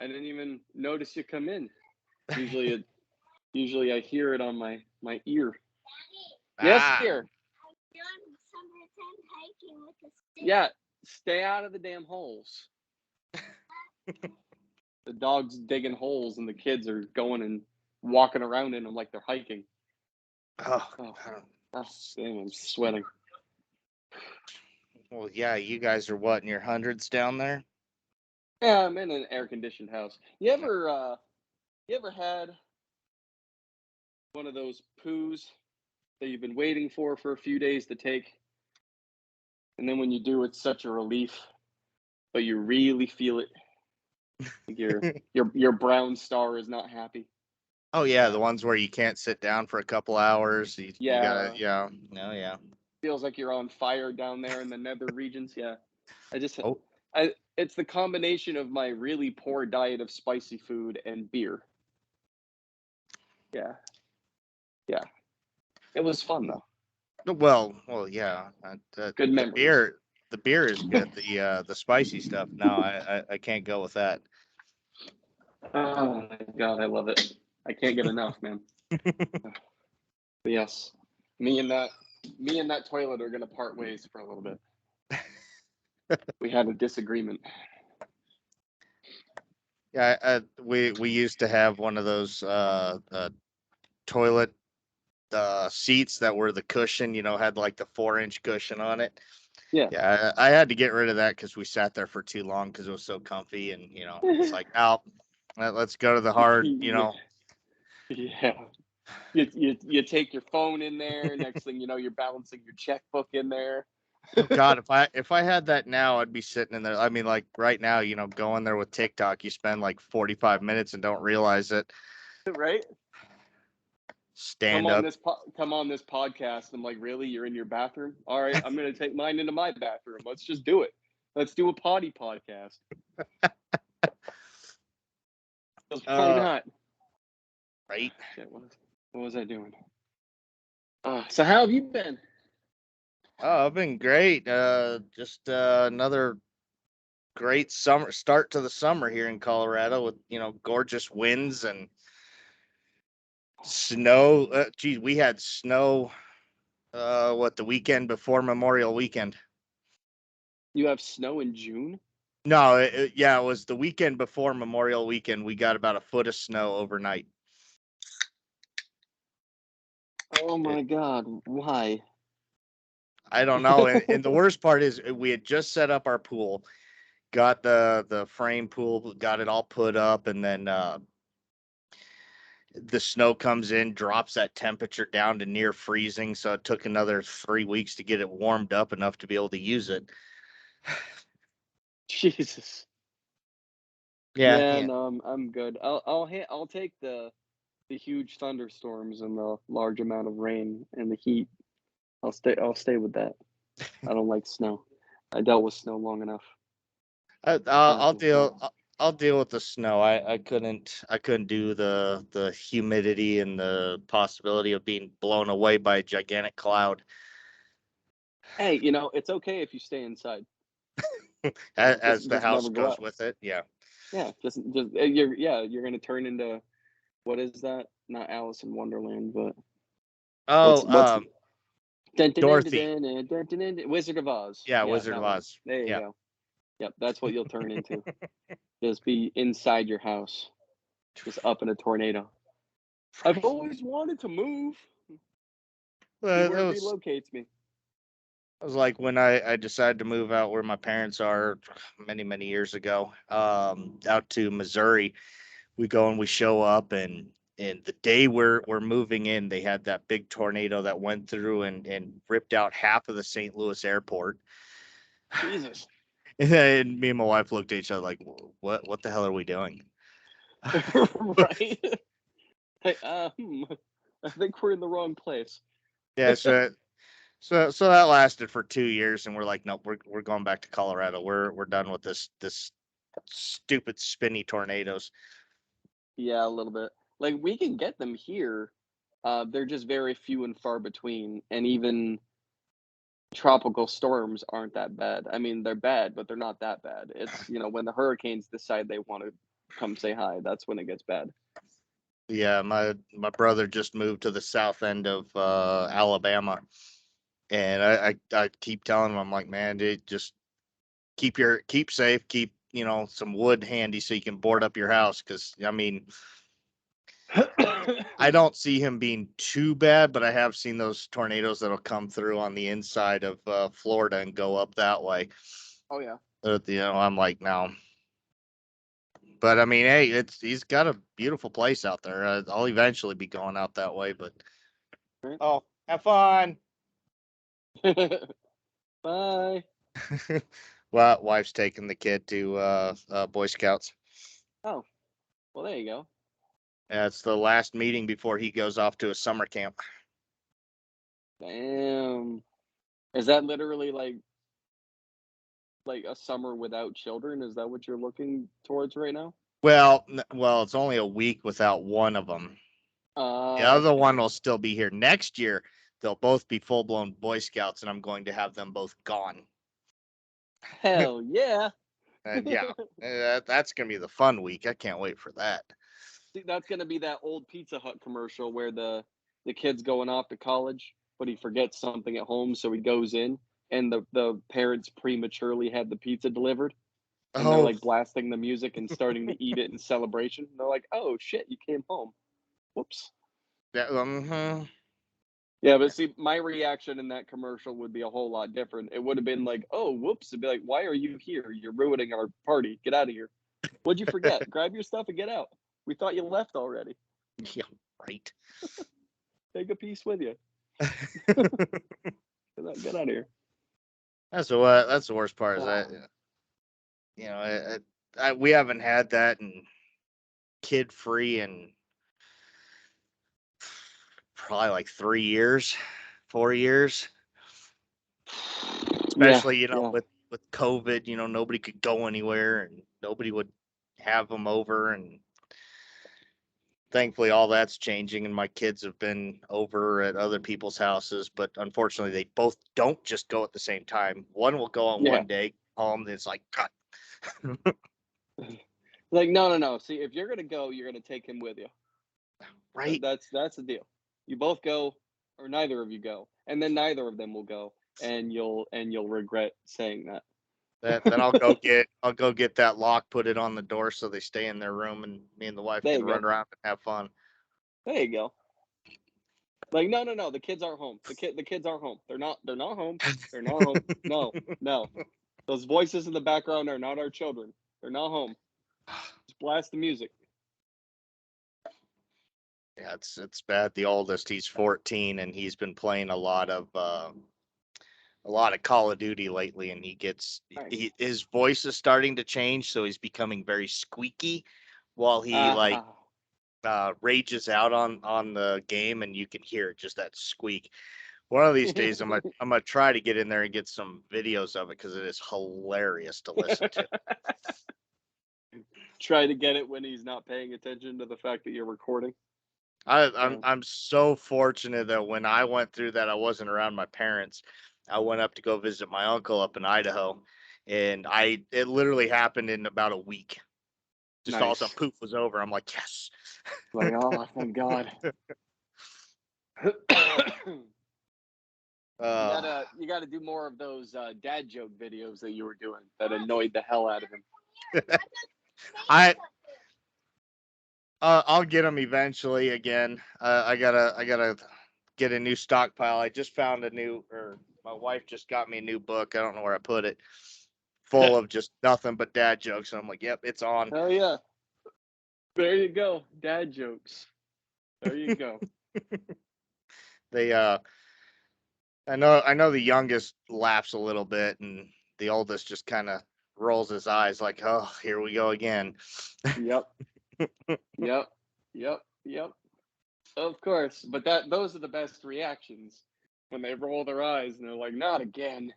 I didn't even notice you come in. Usually, usually I hear it on my ear. Yes, Ah, dear. Yeah, stay out of the damn holes. The dog's digging holes, and the kids are going and walking around in them like they're hiking. oh, Oh, I don't- oh damn, I'm sweating. well, yeah, you guys are what in your hundreds down there? Yeah, I'm in an air conditioned house. You ever had one of those poos that you've been waiting for a few days to take, and then when you do, it's such a relief, but you really feel it. Like your brown star is not happy. Oh yeah, Yeah, the ones where you can't sit down for a couple hours. You gotta, yeah. yeah, oh yeah. Feels like you're on fire down there in the nether regions. Yeah, I just, Oh, it's the combination of my really poor diet of spicy food and beer. Yeah, yeah. It was fun though. well, yeah. Good The memories. beer is good. The spicy stuff. No, I can't go with that. Oh my god, I love it. I can't get enough, man. But yes, me and that me and that toilet are gonna part ways for a little bit. We had a disagreement. Yeah, we used to have one of those toilet seats that were the cushion. Had like the 4-inch cushion on it. Yeah. Yeah, I had to get rid of that because we sat there for too long because it was so comfy, and it's like, oh, let's go to the hard. Yeah. Yeah. You take your phone in there. Next thing you know, you're balancing your checkbook in there. Oh God, if I had that now, I'd be sitting in there. I mean, like right now, going there with TikTok, you spend like 45 minutes and don't realize it. Right? Stand up. Come on this podcast. I'm like, really? You're in your bathroom? All right, I'm gonna take mine into my bathroom. Let's just do it. Let's do a potty podcast. Why Uh, not? right. Shit, what was I doing? So how have you been? Oh, I've been great. Just another great summer start to the summer here in Colorado with gorgeous winds and snow. Geez, we had snow. What, the weekend before Memorial Weekend? You have snow in June? No, yeah, it was the weekend before Memorial Weekend. We got about a foot of snow overnight. Oh It, my God, why? I don't know. And the worst part is we had just set up our pool, got the frame pool, got it all put up, and then the snow comes in, drops that temperature down to near freezing. So it took another 3 weeks to get it warmed up enough to be able to use it. Jesus. Yeah, Yeah, yeah. no, I'm good. I'll take the huge thunderstorms and the large amount of rain and the heat. I'll stay with that. I don't like snow. I dealt with snow long enough. I, It's I'll, not I'll my fault. deal. I'll deal with the snow. I couldn't do the humidity and the possibility of being blown away by a gigantic cloud. Hey, it's okay if you stay inside. As the Just house never go goes out. with it. Yeah. Yeah, just you're gonna turn into, what is that? Not Alice in Wonderland, but what's Oh, what's dun, dun, dun, dun, Dorothy. dun, dun, dun, dun, dun, Wizard of Oz. Yeah, Yeah, Wizard of that one. Oz. There you Yeah. go. Yep, that's what you'll turn into. Just be inside your house, just up in a tornado. I've Right. always wanted to move. See Well, where that it was relocates me. that was like when I decided to move out where my parents are many many years ago. Out to Missouri. We go and we show up, and the day we're moving in, they had that big tornado that went through and ripped out half of the St. Louis airport. Jesus. And then me and my wife looked at each other like, what the hell are we doing? Right? Hey, I think we're in the wrong place. Yeah, so that lasted for 2 years, and we're like, nope, we're going back to Colorado. We're done with this stupid spinny tornadoes. Yeah, a little bit. Like, we can get them here. They're just very few and far between, and even tropical storms aren't that bad. I mean, they're bad, but they're not that bad. It's, when the hurricanes decide they want to come say hi. That's when it gets bad. Yeah, my brother just moved to the south end of Alabama, and I keep telling him, I'm like, man, dude, just keep safe, keep some wood handy so you can board up your house, because I mean, I don't see him being too bad, but I have seen those tornadoes that'll come through on the inside of Florida and go up that way. Oh yeah. I'm like, no. But I mean, hey, he's got a beautiful place out there. I'll eventually be going out that way, but Right. oh, have fun. Bye. Well, wife's taking the kid to Boy Scouts. Oh, well, there you go. Yeah, it's the last meeting before he goes off to a summer camp. Damn. Is that literally like a summer without children? Is that what you're looking towards right now? Well, it's only a week without one of them. The other Okay. one will still be here next year. They'll both be full blown Boy Scouts, and I'm going to have them both gone. Hell yeah. And yeah, that's gonna be the fun week. I can't wait for that. See, that's gonna be that old Pizza Hut commercial where the kid's going off to college, but he forgets something at home, so he goes in, and the parents prematurely had the pizza delivered, and they're Oh, like blasting the music and starting to eat it in celebration. And they're like, "Oh shit, you came home. Whoops." yeah, Yeah, but see, my reaction in that commercial would be a whole lot different. It would have been like, "Oh, whoops!" It'd be like, "Why are you here? You're ruining our party. Get out of here. What'd you forget? Grab your stuff and get out. We thought you left already. yeah, right. Take a piece with you. Get out of here." That's the worst part is that we haven't had that and kid free in probably like 3 years, 4 years. Yeah, Especially yeah, with COVID, nobody could go anywhere and nobody would have them over, and thankfully all that's changing, and my kids have been over at other people's houses, but unfortunately they both don't just go at the same time. One will go on yeah. one day home, and it's like, God. Like, no, no, no. See, if you're gonna go, you're gonna take him with you. Right. That's the deal. You both go, or neither of you go, and then neither of them will go, and you'll regret saying that. Then I'll go get that lock, put it on the door so they stay in their room, and me and the wife There can you run go. around and have fun. There you go. Like, no, no, no. The kids aren't home. The kids aren't home. They're not home. They're not home. No, no. Those voices in the background are not our children. They're not home. Just blast the music. Yeah, it's bad. The oldest, he's 14, and he's been playing a lot of Call of Duty lately, and Nice. his voice is starting to change, so he's becoming very squeaky while he like Ah, rages out on the game, and you can hear it, just that squeak. One of these days, I'm gonna try to get in there and get some videos of it, because it is hilarious to listen to. try to get it when he's not paying attention to the fact that you're recording. Yeah. I'm so fortunate that when I went through that, I wasn't around my parents. I went up to go visit my uncle up in Idaho, and it literally happened in about a week. Just all of a sudden, Nice. poof, was over. I'm like, yes. Like, oh, thank God. Uh, You gotta do more of those dad joke videos that you were doing that annoyed the hell out of him. I I'll get them eventually again. I gotta get a new stockpile. I just found or my wife just got me a new book. I don't know where I put it, full of just nothing but dad jokes. And I'm like, yep, it's on. Hell yeah. There you go. Dad jokes. There you go. They I know the youngest laughs a little bit, and the oldest just kind of rolls his eyes like, oh, here we go again. Yep. Yep. Yep. Yep. Of course. But those are the best reactions when they roll their eyes and they're like, not again.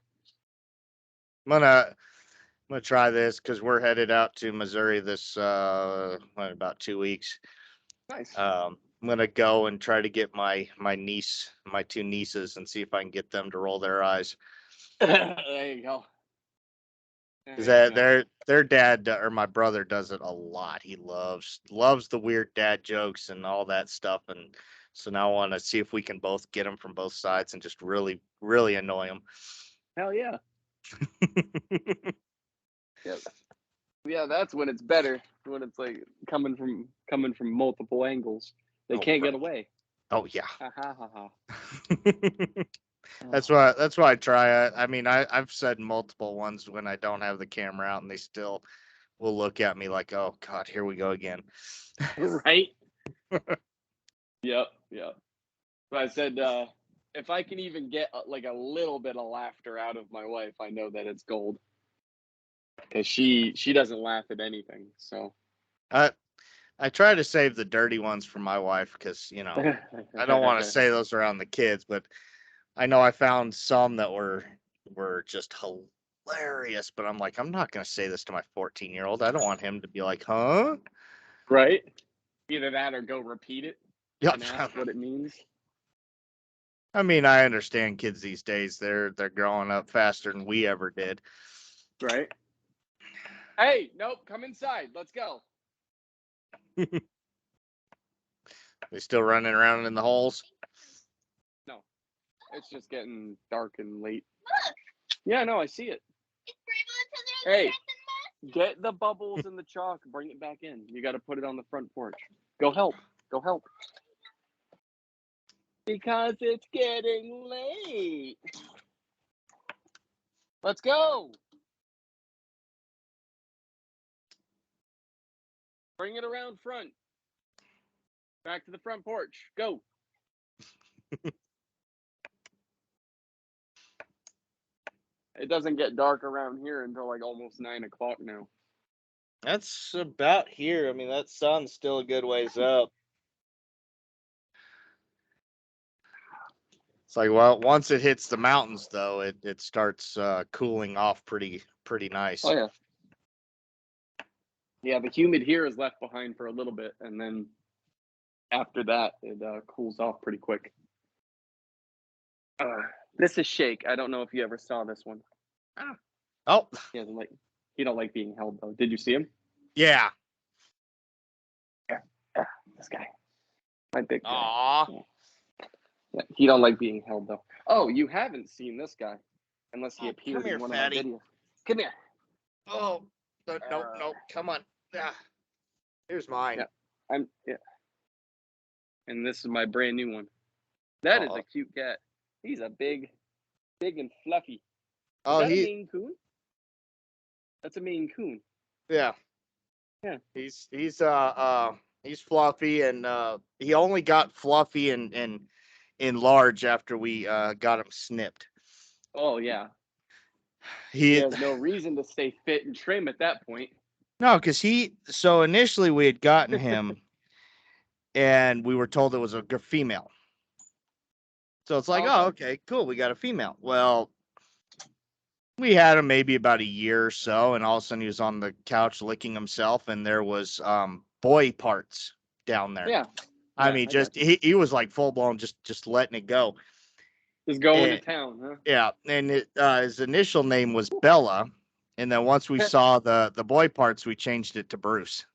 I'm gonna try this because we're headed out to Missouri this in about 2 weeks. Nice. I'm gonna go and try to get my two nieces, and see if I can get them to roll their eyes. There you go. Is that their dad or my brother does it a lot. He loves the weird dad jokes and all that stuff, and so now I want to see if we can both get him from both sides and just really really annoy him. Hell yeah. Yeah. Yeah, that's when it's better. When it's like coming from multiple angles. They Oh, can't get right. away. Oh yeah. Ha ha ha ha. That's why I try. I mean, I've said multiple ones when I don't have the camera out, and they still will look at me like, "Oh God, here we go again." Right? Yep. Yep. But I said, if I can even get like a little bit of laughter out of my wife, I know that it's gold. Because she doesn't laugh at anything. So I I try to save the dirty ones for my wife because I don't want to say those around the kids, but I know I found some that were just hilarious. But I'm like, I'm not gonna say this to my 14-year-old. I don't want him to be like, huh? right? Either that or go repeat it Yep. and ask what it means. I mean, I understand kids these days. They're growing up faster than we ever did. Right? Hey, nope, come inside. Let's go. They still running around in the holes. No, it's just getting dark and late. Yeah, no, I see it. Hey, get the bubbles in the chalk. Bring it back in. You got to put it on the front porch. Go help. Go help. Because it's getting late. Let's go. Bring it around front. Back to the front porch. Go. It doesn't get dark around here until like almost 9 o'clock now. That's about here. I mean, that sun's still a good ways up. It's like, well, once it hits the mountains, though, it starts cooling off pretty nice. Oh yeah. Yeah, the humid here is left behind for a little bit, and then after that, it cools off pretty quick. This is Shake. I don't know if you ever saw this one. Oh, He don't like being held though. Did you see him? yeah. This guy, my big guy. Aw. Yeah, he don't like being held though. Oh, you haven't seen this guy, unless he Oh, appeared come here, in one fatty. of my videos. Come here. Oh, no, come on. Ah, here's mine. Yeah. And this is my brand new one. That is Uh-oh. a cute cat. He's a big and fluffy. Is Oh, that a Maine Coon? That's a Maine Coon. yeah. Yeah. He's fluffy, and he only got fluffy and in large after we got him snipped. Oh yeah. He has no reason to stay fit and trim at that point. No, because so initially we had gotten him and we were told it was a female. So it's like, oh, okay, cool. We got a female. Well, we had him maybe about a year or so, and all of a sudden he was on the couch licking himself, and there was boy parts down there. Yeah. I mean, just he was like full blown, just letting it go. Just going to town, huh? Yeah, and his initial name was Bella, and then once we saw the boy parts, we changed it to Bruce.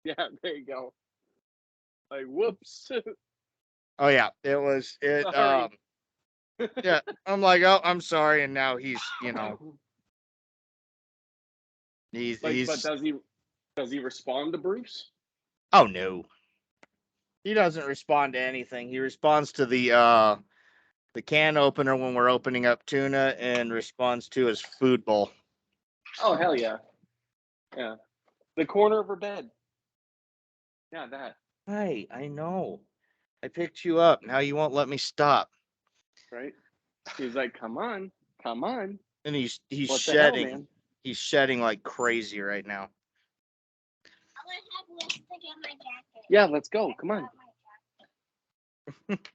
Yeah, there you go. Like, whoops. Oh yeah, it was it. Sorry. Yeah, I'm like, oh, I'm sorry, and now he's But does he respond to Bruce? Oh no, he doesn't respond to anything. He responds to the can opener when we're opening up tuna, and responds to his food bowl. Oh hell yeah, yeah. The corner of her bed. Yeah, that. Hey, I know. I picked you up. Now you won't let me stop. Right. He's like, come on. And he's what shedding. The hell, man? He's shedding like crazy right now. Yeah, let's go. Come on.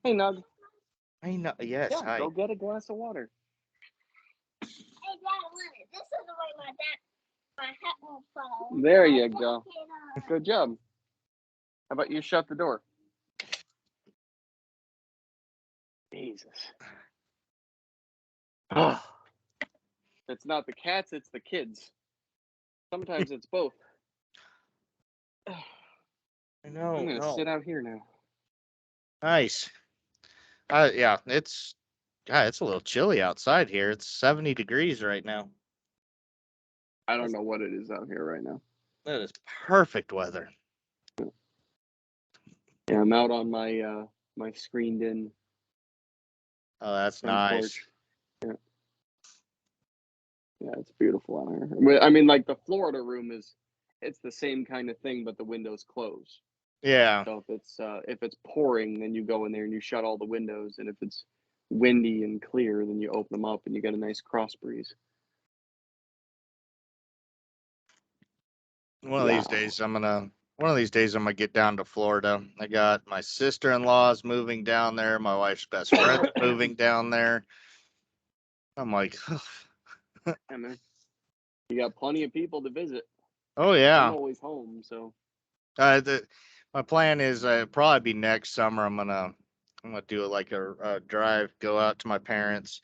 Hey, Nug. I know. Yes. Yeah, hi. go get a glass of water. Hey, Dad, this is the way my hat won't fall. There you go. Good job. How about you shut the door? Jesus. It's not the cats, it's the kids. Sometimes it's both. I know. I'm gonna No. sit out here now. Nice. Yeah, it's a little chilly outside here. It's 70 degrees right now. I don't know what it is out here right now. That is perfect weather. Yeah, I'm out on my my screened in Oh, that's front nice. porch. Yeah, it's beautiful out here. I mean, like the Florida room it's the same kind of thing, but the windows close. Yeah. So if it's pouring, then you go in there and you shut all the windows, and if it's windy and clear, then you open them up and you get a nice cross breeze. One of these days I'm gonna get down to Florida. I got my sister-in-law's moving down there, my wife's best friend moving down there. I'm like, Yeah, man. You got plenty of people to visit. oh I'm yeah. always home, so My plan is probably be next summer. I'm gonna do like a drive, go out to my parents,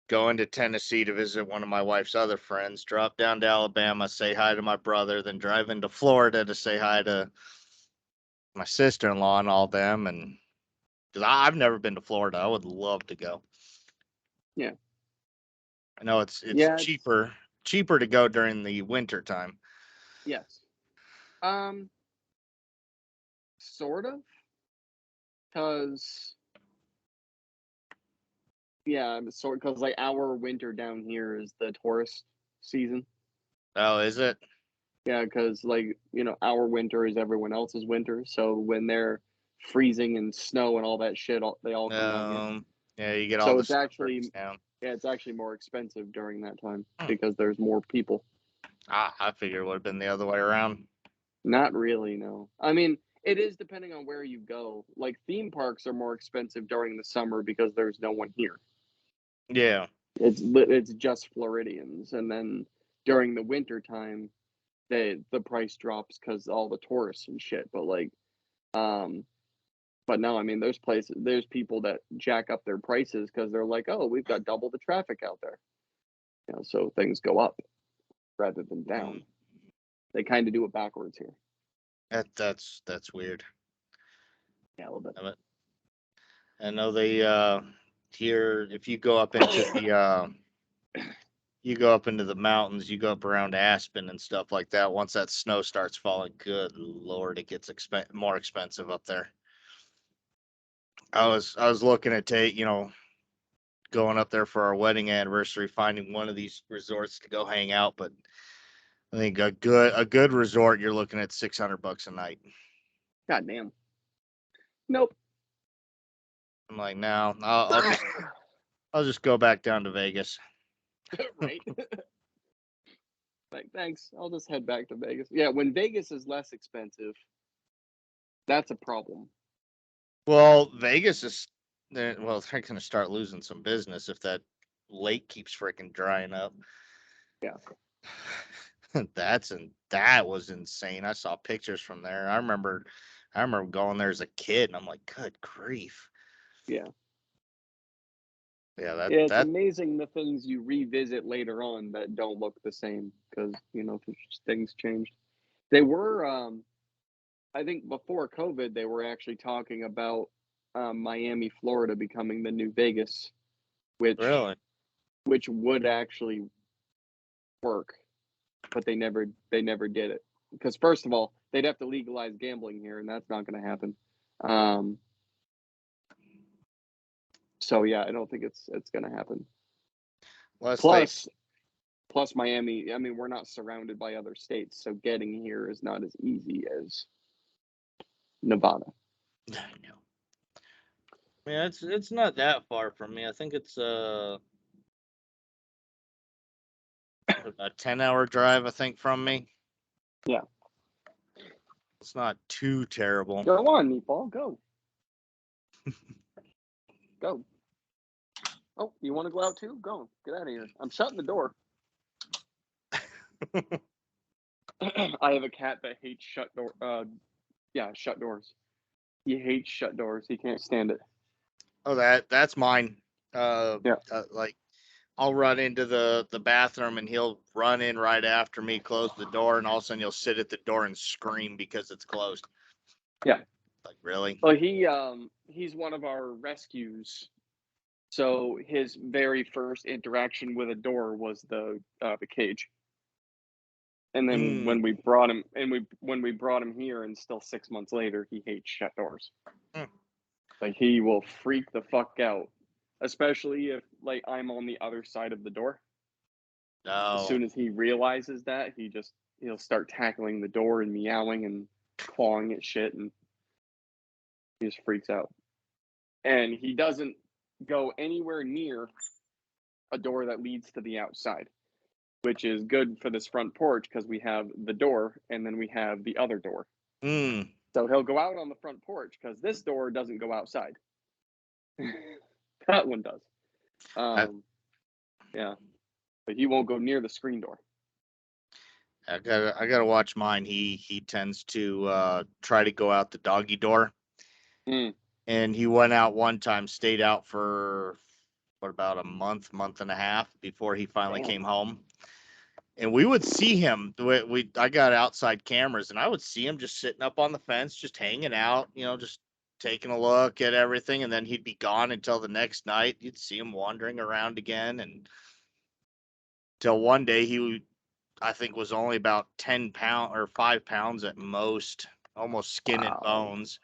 go into Tennessee to visit one of my wife's other friends, drop down to Alabama, say hi to my brother, then drive into Florida to say hi to my sister-in-law and all them. And because I've never been to Florida, I would love to go. yeah. I know it's Yeah, cheaper to go during the winter time. yes. Sort of, because yeah, because like our winter down here is the tourist season. Oh, is it? Yeah, because like our winter is everyone else's winter. So when they're freezing and snow and all that shit, they all come down here. Yeah, you get all So the it's stuff actually breaks down. it's actually more expensive during that time because there's more people. I figured it would have been the other way around. Not really, no. I mean, it is depending on where you go. Like theme parks are more expensive during the summer because there's no one here. Yeah. It's just Floridians, and then during the winter time, the price drops because all the tourists and shit. But like, but no, I mean, there's people that jack up their prices because they're like, oh, we've got double the traffic out there. So things go up rather than down. They kind of do it backwards here. That's weird. Yeah, a little bit. I know they here if you go up into the mountains, you go up around Aspen and stuff like that. Once that snow starts falling, good Lord, it gets more expensive up there. I was looking at going up there for our wedding anniversary, finding one of these resorts to go hang out, but I think a good resort you're looking at $600 a night. God damn. Nope. I'm like, no, I'll just go back down to Vegas. Right. Like, thanks. I'll just head back to Vegas. Yeah, when Vegas is less expensive, that's a problem. Well, Vegas is they're going to start losing some business if that lake keeps freaking drying up. Yeah. That was insane. I saw pictures from there. I remember going there as a kid, and I'm like, good grief. Yeah. Yeah, It's amazing the things you revisit later on that don't look the same because things changed. They were, I think, before COVID, they were actually talking about Miami, Florida, becoming the new Vegas, which really. would actually work, but they never did it because first of all, they'd have to legalize gambling here, and that's not going to happen. So yeah, I don't think it's going to happen. Plus Miami, I mean, we're not surrounded by other states, so getting here is not as easy as Nevada. I know. Yeah, it's not that far from me. I think it's a 10-hour drive, I think, from me. Yeah. It's not too terrible. Go on, Meatball, go. Go. Oh, you want to go out too? Go. Get out of here. I'm shutting the door. I have a cat that hates shut doors. He hates shut doors. He can't stand it. Oh, that's mine. Yeah. Like I'll run into the bathroom and he'll run in right after me, close the door, and all of a sudden he'll sit at the door and scream because it's closed. Yeah. Like, really? Well, he's one of our rescues. So his very first interaction with a door was the cage. And then when we brought him here, and still 6 months later, he hates shut doors. Like, he will freak the fuck out, especially if like I'm on the other side of the door. No. As soon as he realizes that, he'll start tackling the door and meowing and clawing at shit, and he just freaks out. And he doesn't go anywhere near a door that leads to the outside, which is good for this front porch because we have the door and then we have the other door. So he'll go out on the front porch because this door doesn't go outside. That one does. Yeah, but he won't go near the screen door. I gotta watch mine. He tends to try to go out the doggy door. And he went out one time, stayed out for about a month and a half before he finally came home. And we would see him. I got outside cameras, and I would see him just sitting up on the fence, just hanging out, just taking a look at everything. And then he'd be gone until the next night. You'd see him wandering around again, and till one day I think was only about 10 pounds or 5 pounds at most, almost skin and bones.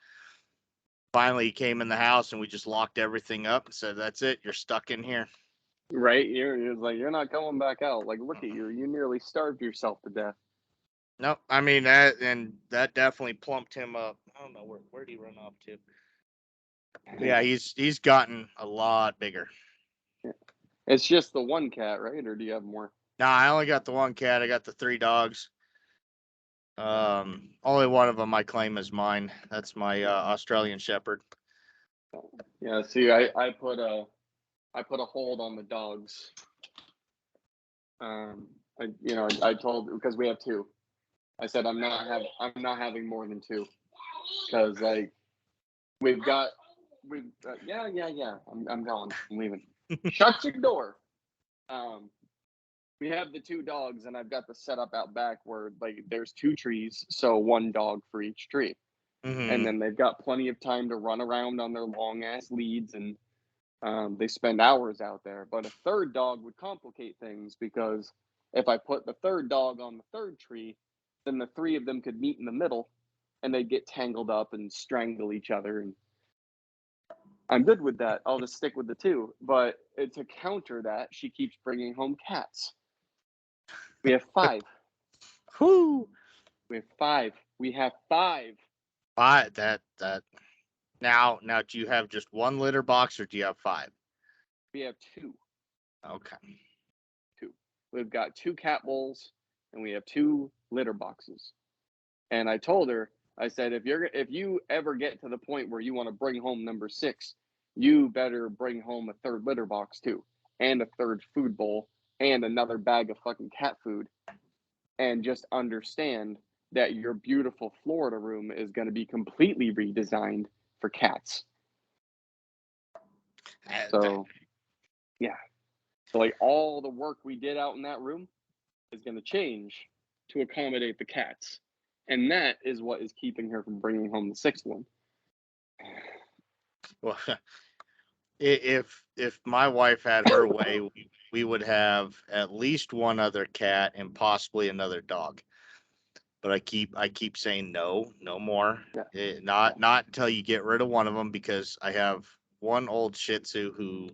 Finally, he came in the house and we just locked everything up and said, "That's it. You're stuck in here." Right? You're like, you're not coming back out. Like, look at you. You nearly starved yourself to death. No, I mean that definitely plumped him up. I don't know where'd he run off to. But yeah, he's gotten a lot bigger. Yeah. It's just the one cat, right? Or do you have more? No, I only got the one cat. I got the 3 dogs. Only one of them I claim as mine. That's my Australian Shepherd. Yeah. See, I put a hold on the dogs. I told, because we have 2. I said I'm not having more than 2, because like yeah. I'm going. I'm leaving. Shut your door. We have the 2 dogs, and I've got the setup out back where like there's 2 trees, so 1 dog for each tree. And then they've got plenty of time to run around on their long ass leads, and they spend hours out there. But a 3rd dog would complicate things, because if I put the 3rd dog on the 3rd tree, then the 3 of them could meet in the middle, and they'd get tangled up and strangle each other. And I'm good with that. I'll just stick with the 2. But to counter that, she keeps bringing home cats. We have 5. Whoo! We have 5. We have 5. That now do you have just 1 litter box or do you have 5? We have 2. Okay. 2. We've got 2 cat bowls and we have 2 litter boxes. And I told her, I said, if you ever get to the point where you want to bring home number 6, you better bring home a 3rd litter box too, and a 3rd food bowl, and another bag of fucking cat food. And just understand that your beautiful Florida room is going to be completely redesigned for cats. So, yeah. So, like, all the work we did out in that room is going to change to accommodate the cats. And that is what is keeping her from bringing home the 6th one. Well, if my wife had her way, we would have at least 1 other cat and possibly another dog. But I keep saying no more. Yeah. Not until you get rid of one of them, because I have one old Shih Tzu who,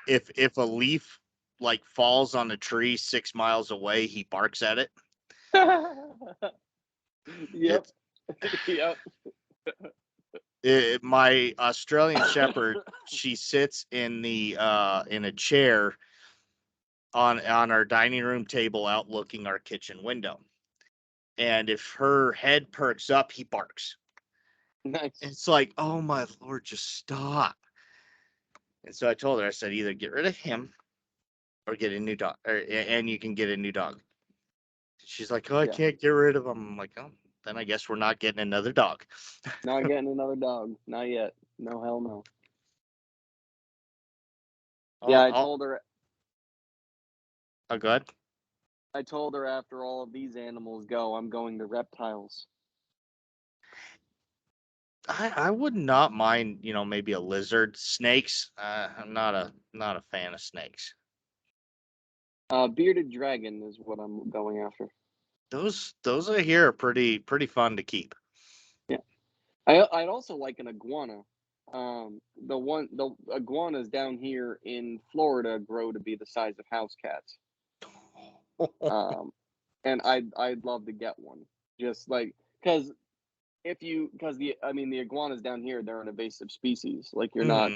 if a leaf like falls on a tree 6 miles away, he barks at it. Yep. Yep. My Australian Shepherd, she sits in in a chair on our dining room table, outlooking our kitchen window. And if her head perks up, he barks. Nice. It's like, oh my Lord, just stop. And so I told her, I said, either get rid of him or get a new dog, and you can get a new dog. She's like, oh, I can't get rid of him. I'm like, oh, then I guess we're not getting another dog. Not getting another dog. Not yet. No, hell no. Yeah, I'll, I'll, oh, go ahead. I told her after all of these animals go, I'm going to reptiles. I would not mind, maybe a lizard. Snakes. I'm not a fan of snakes. Bearded dragon is what I'm going after. Those I hear are pretty fun to keep. Yeah, I'd also like an iguana. The iguanas down here in Florida grow to be the size of house cats. And I'd love to get one. Just like because the iguanas down here, they're an invasive species. Like you're not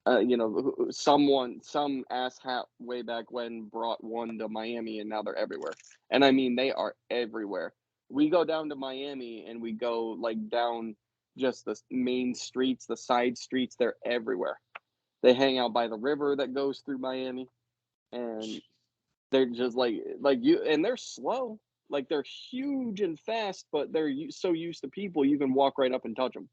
Mhm. some asshat way back when brought one to Miami, and now they're everywhere. And I mean, they are everywhere. We go down to Miami and we go like down just the main streets, the side streets, they're everywhere. They hang out by the river that goes through Miami, and they're just like you, and they're slow. Like they're huge and fast, but they're so used to people, you can walk right up and touch them.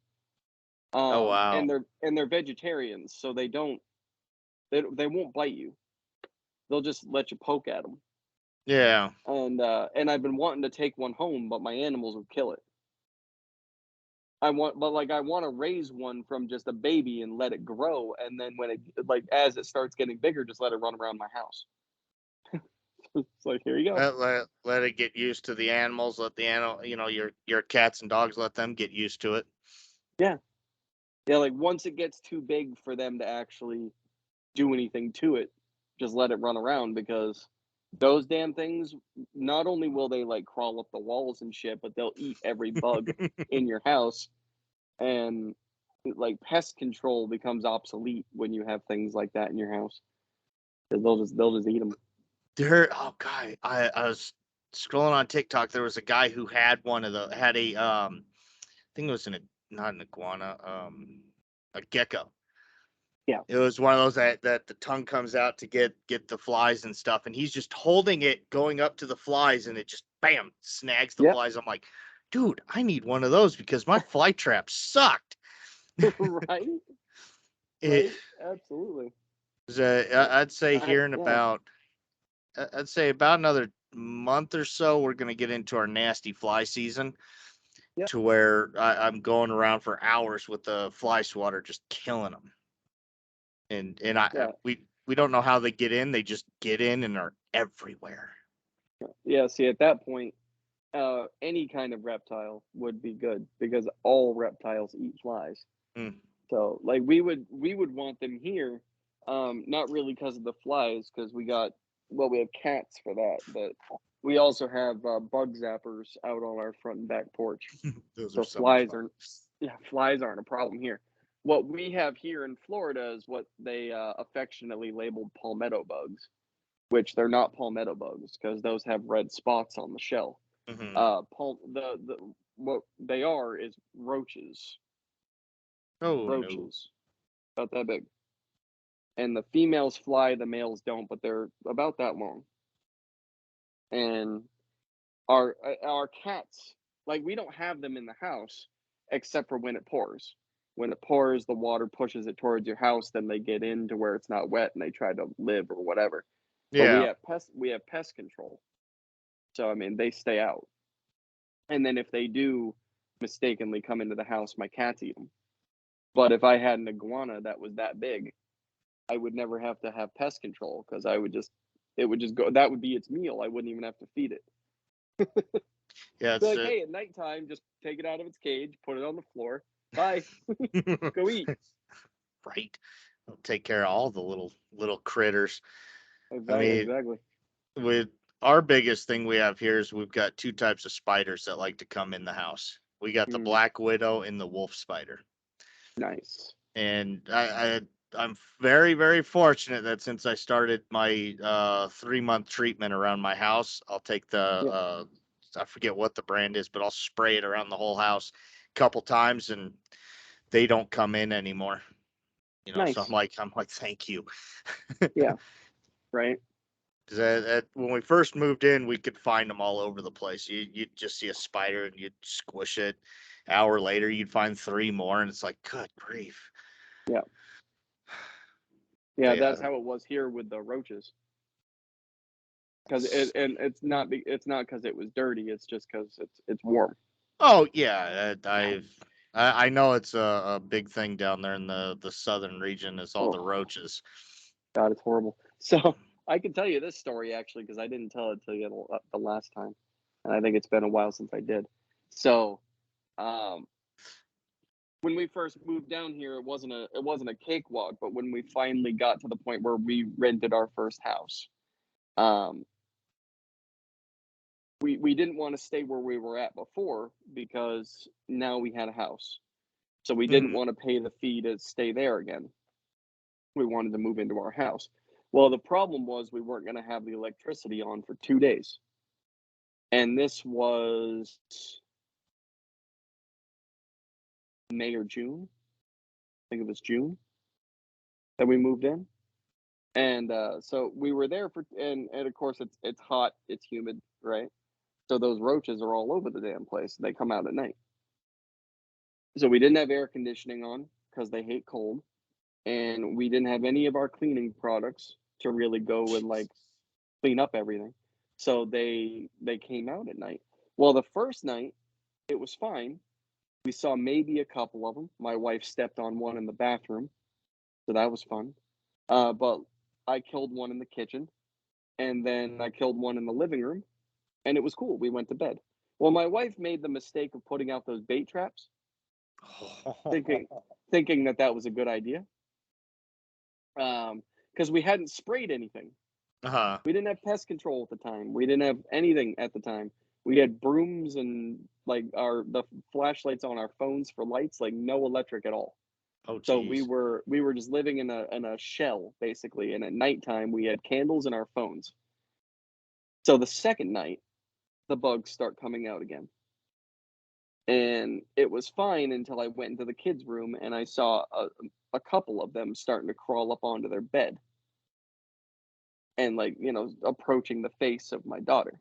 Oh And wow. they're vegetarians, so they won't bite you. They'll just let you poke at them. Yeah. And I've been wanting to take one home, but my animals would kill it. I want to raise one from just a baby and let it grow, and then when it as it starts getting bigger, just let it run around my house. It's like, here you go. Let it get used to the animals. Let the animal, your cats and dogs, let them get used to it. Yeah, yeah. Like once it gets too big for them to actually do anything to it, just let it run around, because those damn things, not only will they like crawl up the walls and shit, but they'll eat every bug in your house. And like pest control becomes obsolete when you have things like that in your house. 'Cause they'll just eat them. Oh god, I was scrolling on TikTok. There was a guy who had I think it was not an iguana, a gecko. Yeah. It was one of those that the tongue comes out to get the flies and stuff, and he's just holding it, going up to the flies, and it just bam snags the Yep. flies. I'm like, dude, I need one of those because my fly trap sucked. Right. It Right. Absolutely. was, I'd say here in Yeah. I'd say about another month or so, we're gonna get into our nasty fly season, Yep. to where I'm going around for hours with the fly swatter, just killing them. And Yeah. we don't know how they get in. They just get in and are everywhere. Yeah. See, at that point, any kind of reptile would be good because all reptiles eat flies. Mm. So like we would want them here, not really because of the flies, because we have cats for that, but we also have bug zappers out on our front and back porch. Those are So so much fun. flies aren't a problem here. What we have here in Florida is what they affectionately labeled palmetto bugs, which they're not palmetto bugs because those have red spots on the shell. Hmm. The what they are is roaches. Oh no. Roaches, about that big. And the females fly, the males don't, but they're about that long. And our cats, like we don't have them in the house except for when it pours. When it pours, the water pushes it towards your house, then they get into where it's not wet and they try to live or whatever. But Yeah. we have pest control. So I mean, they stay out. And then if they do mistakenly come into the house, my cats eat them. But if I had an iguana that was that big, I would never have to have pest control because it would just go. That would be its meal. I wouldn't even have to feed it. Yeah. Be It's like, hey, at nighttime, just take it out of its cage, put it on the floor. Bye, go eat. right. I'll take care of all the little critters. I Exactly, mean, exactly. with our biggest thing we have here is we've got two types of spiders that like to come in the house. We got the Mm, black widow and the wolf spider. nice. And I'm very fortunate that since I started my 3-month treatment around my house, I'll take the Yeah, I forget what the brand is, but I'll spray it around the whole house a couple times, and they don't come in anymore. So nice. I'm like, thank you. Yeah, right. Because when we first moved in, we could find them all over the place. You'd just see a spider and you'd squish it. Hour later, you'd find 3 more, and it's like, good grief. Yeah, Yeah, They, that's how it was here with the roaches. Because it's not because it was dirty. It's just because it's warm. oh yeah, I know it's a big thing down there in the southern region. Is all the Oh roaches. God, it's horrible. So I can tell you this story actually because I didn't tell it to you the last time, and I think it's been a while since I did. So, um, when we first moved down here, it wasn't a cakewalk. But when we finally got to the point where we rented our first house, um, we didn't want to stay where we were at before because now we had a house. So we didn't Mhm. want to pay the fee to stay there again. We wanted to move into our house. Well, the problem was we weren't going to have the electricity on for 2 days. And this was May or June. I think it was June that we moved in. And so we were there and of course it's hot, it's humid, right? So those roaches are all over the damn place. They come out at night. So we didn't have air conditioning on because they hate cold. And we didn't have any of our cleaning products to really go and like clean up everything. So they came out at night. Well, the first night it was fine. We saw maybe a couple of them. My wife stepped on one in the bathroom, so that was fun. But I killed one in the kitchen, and then I killed one in the living room, and it was cool. We went to bed. Well, my wife made the mistake of putting out those bait traps, thinking thinking that that was a good idea. Because we hadn't sprayed anything. Uh-huh. We didn't have pest control at the time. We didn't have anything at the time. We had brooms and like the flashlights on our phones for lights, like no electric at all. Oh So we geez. were just living in a shell basically. And at nighttime we had candles in our phones. So the second night, the bugs start coming out again. And it was fine until I went into the kids' room and I saw a couple of them starting to crawl up onto their bed and like, approaching the face of my daughter.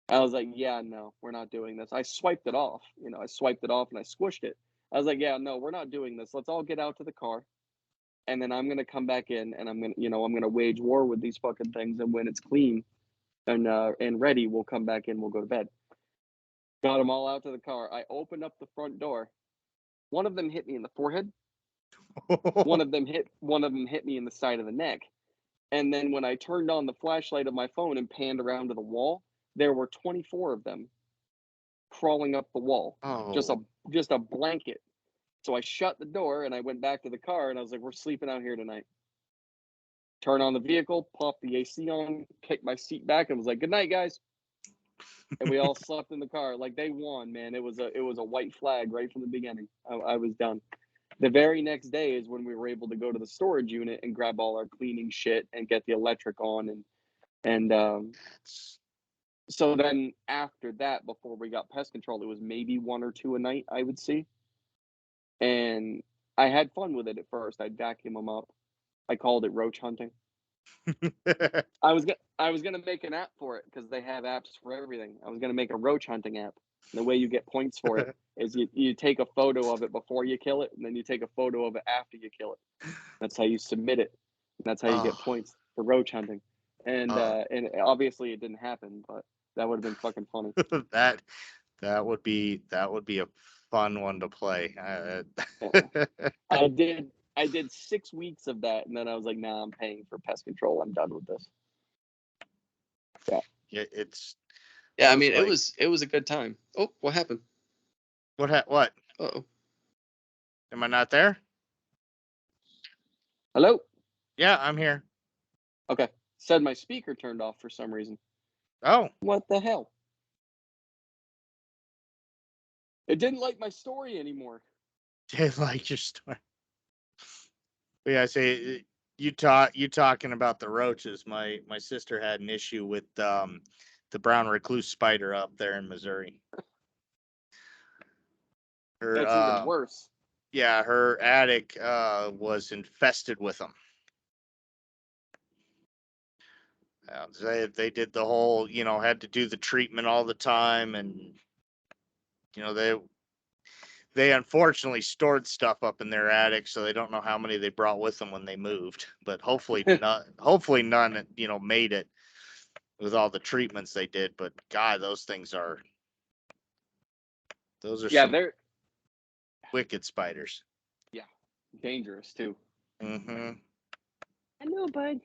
I was like, yeah, no, we're not doing this. I swiped it off. I swiped it off and I squished it. I was like, yeah, no, we're not doing this. Let's all get out to the car. And then I'm gonna come back in and I'm gonna wage war with these fucking things. And when it's clean and ready, we'll come back in, we'll go to bed. Got them all out to the car. I opened up the front door. One of them hit me in the forehead. One of them hit me in the side of the neck. And then when I turned on the flashlight of my phone and panned around to the wall, there were 24 of them crawling up the wall, just a Oh. just a blanket. So I shut the door and I went back to the car and I was like, "We're sleeping out here tonight." Turn on the vehicle, pop the AC on, kick my seat back, and was like, "Good night, guys." And we all slept in the car. Like they won, man. It was a white flag right from the beginning. I was done. The very next day is when we were able to go to the storage unit and grab all our cleaning shit and get the electric on and so then after that, before we got pest control, it was maybe one or two a night I would see. And I had fun with it at first. I'd vacuum them up. I called it roach hunting. I was gonna make an app for it because they have apps for everything. I was gonna make a roach hunting app. The way you get points for it is you take a photo of it before you kill it, and then you take a photo of it after you kill it. That's how you submit it. And that's how you get Oh, points for roach hunting. And oh. and obviously it didn't happen, but that would have been fucking funny. that that would be a fun one to play. Yeah. I did 6 weeks of that, and then I was like, "Nah, I'm paying for pest control. I'm done with this." Yeah, Yeah, it's yeah. I was mean, it like was a good time. Oh, what happened? what? Oh, Am I not there? hello. Yeah, I'm here. Okay, said my speaker turned off for some reason. Oh, What the hell? It didn't like my story anymore. did like your story. But yeah, I say you talking about the roaches. My sister had an issue with the brown recluse spider up there in Missouri. Her That's even worse. yeah, her attic was infested with them. They did the whole, had to do the treatment all the time, and you know they They unfortunately stored stuff up in their attic, so they don't know how many they brought with them when they moved. But hopefully none, made it with all the treatments they did. But God, those are Yeah, some they're wicked spiders. dangerous too. Mm-hmm. I know, bud.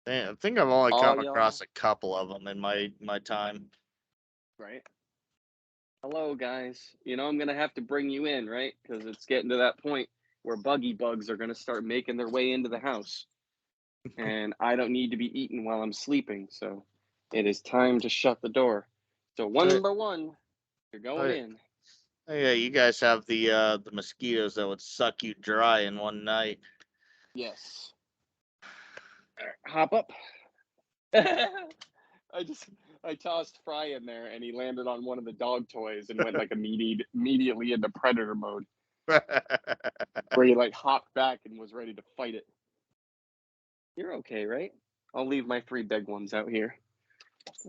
I think I've only All come y'all, across a couple of them in my time. right? Hello, guys. I'm gonna have to bring you in, right? Because it's getting to that point where buggy bugs are gonna start making their way into the house, and I don't need to be eaten while I'm sleeping. So it is time to shut the door. So one Oh, by one, you're going oh, in. oh, yeah, you guys have the mosquitoes that would suck you dry in one night. Yes. All right, hop up. I tossed Fry in there, and he landed on one of the dog toys and went like immediately into predator mode, where he like hopped back and was ready to fight it. You're okay, right? I'll leave my 3 big ones out here.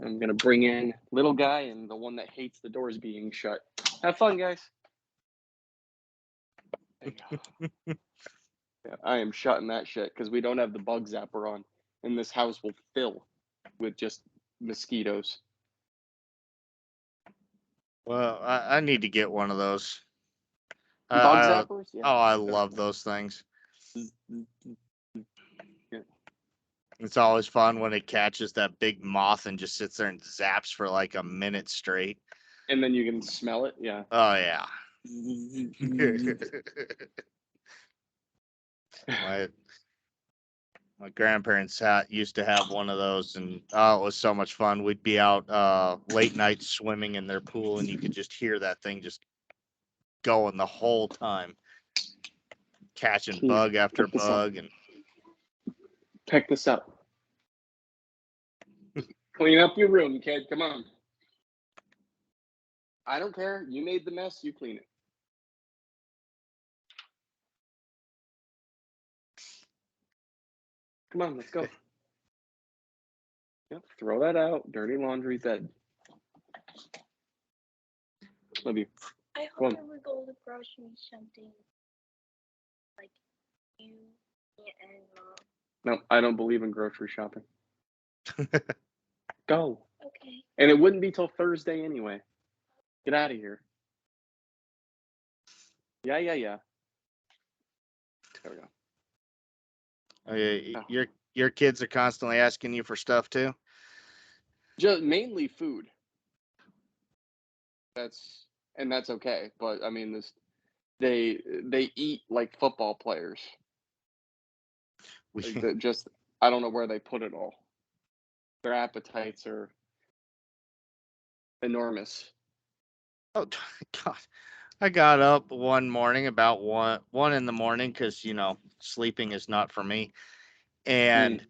I'm gonna bring in little guy and the one that hates the doors being shut. Have fun, guys. There you go. Yeah, I am shutting that shit because we don't have the bug zapper on, and this house will fill with just mosquitoes. Well, I need to get one of those. Bug zappers? Yeah. I love those things. Yeah. It's always fun when it catches that big moth and just sits there and zaps for like a minute straight. And then you can smell it. Yeah. Oh yeah. my my grandparents used to have one of those, and oh, it was so much fun. We'd be out late night swimming in their pool, and you could just hear that thing just going the whole time, catching Here, bug after pick this up. bug, and Pick this up. Clean up your room, kid. Come on. I don't care. You made the mess. You clean it. Come on, let's go. Yep, throw that out. Dirty laundry bed. Love you. I Go hope on. I would go to the grocery something like you and mom. No, I don't believe in grocery shopping. Go. Okay. And it wouldn't be till Thursday anyway. Get out of here. Yeah. There we go. oh, yeah, Oh. your kids are constantly asking you for stuff too. Just mainly food. That's okay. But I mean, they eat like football players. We, Like just I don't know where they put it all. Their appetites are enormous. oh God, I got up one morning about one in the morning because sleeping is not for me, Mm. and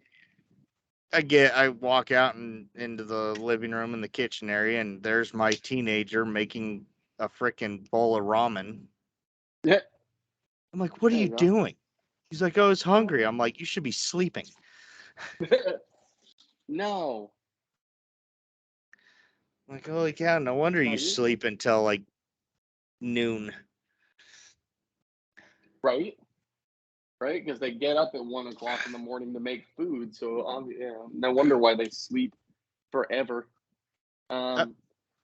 I walk out into the living room and the kitchen area, and there's my teenager making a freaking bowl of ramen. Yeah, I'm like, what are there you you doing? He's like, oh, I was hungry. I'm like, you should be sleeping. go. No. I'm like, holy cow, no wonder you Not you. sleep until like noon. Right? Right? Because they get up at 1 o'clock in the morning to make food. So no wonder why they sleep forever. Uh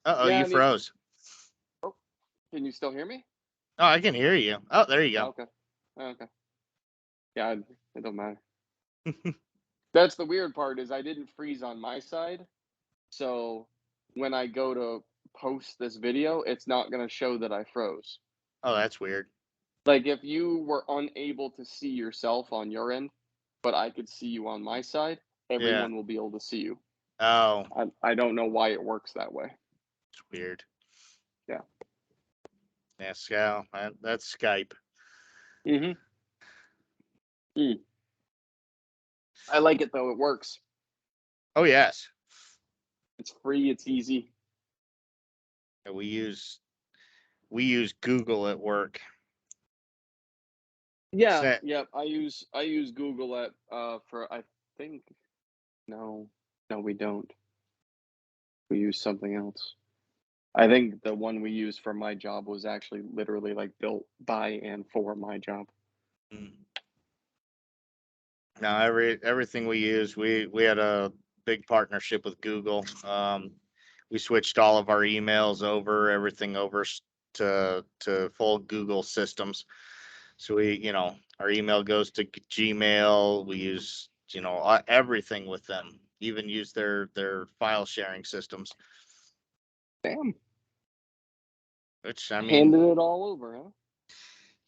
oh, Yeah, you I mean, froze. can you still hear me? Oh, I can hear you. Oh, there you Oh, go. okay. Oh, okay. Yeah, it don't matter. That's the weird part is I didn't freeze on my side. So when I go to post this video, it's not going to show that I froze. Oh, that's weird. Like if you were unable to see yourself on your end, but I could see you on my side, Yeah. everyone will be able to see you. Oh, I don't know why it works that way. it's weird. Yeah. Yeah, Scout. That's Skype. Mm-hmm. I like it though. It works. Oh yes. It's free. It's easy. Yeah, we use Google at work. Yeah. Sa- Yeah. I use Google at for I think no we don't. We use something else. I think the one we used for my job was actually literally like built by and for my job. Mm. No, everything we use, we had a big partnership with Google. We switched all of our emails over, everything over to full Google systems. So our email goes to Gmail. We use, everything with them. Even use their file sharing systems. Damn. Which I mean, Handed it all over, huh?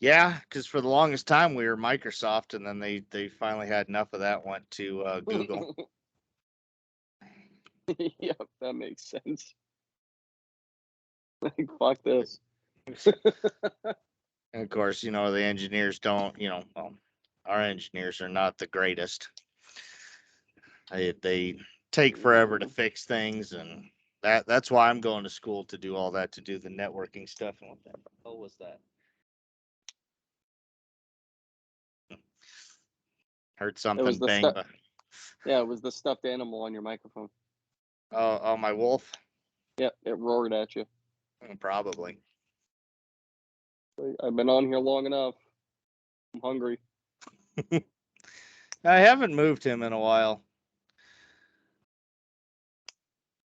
yeah, because for the longest time we were Microsoft, and then they finally had enough of that, went to Google. Yep, that makes sense. Like, fuck this. And of course, the engineers don't, well, our engineers are not the greatest. They take forever to fix things, and that's why I'm going to school to do all that, to do the networking stuff. And what the hell was that? Heard It was something the bang, stuff. but Yeah, it was the stuffed animal on your microphone. oh, my wolf. Yep, it roared at you. Probably. Like, I've been on here long enough. I'm hungry. I haven't moved him in a while.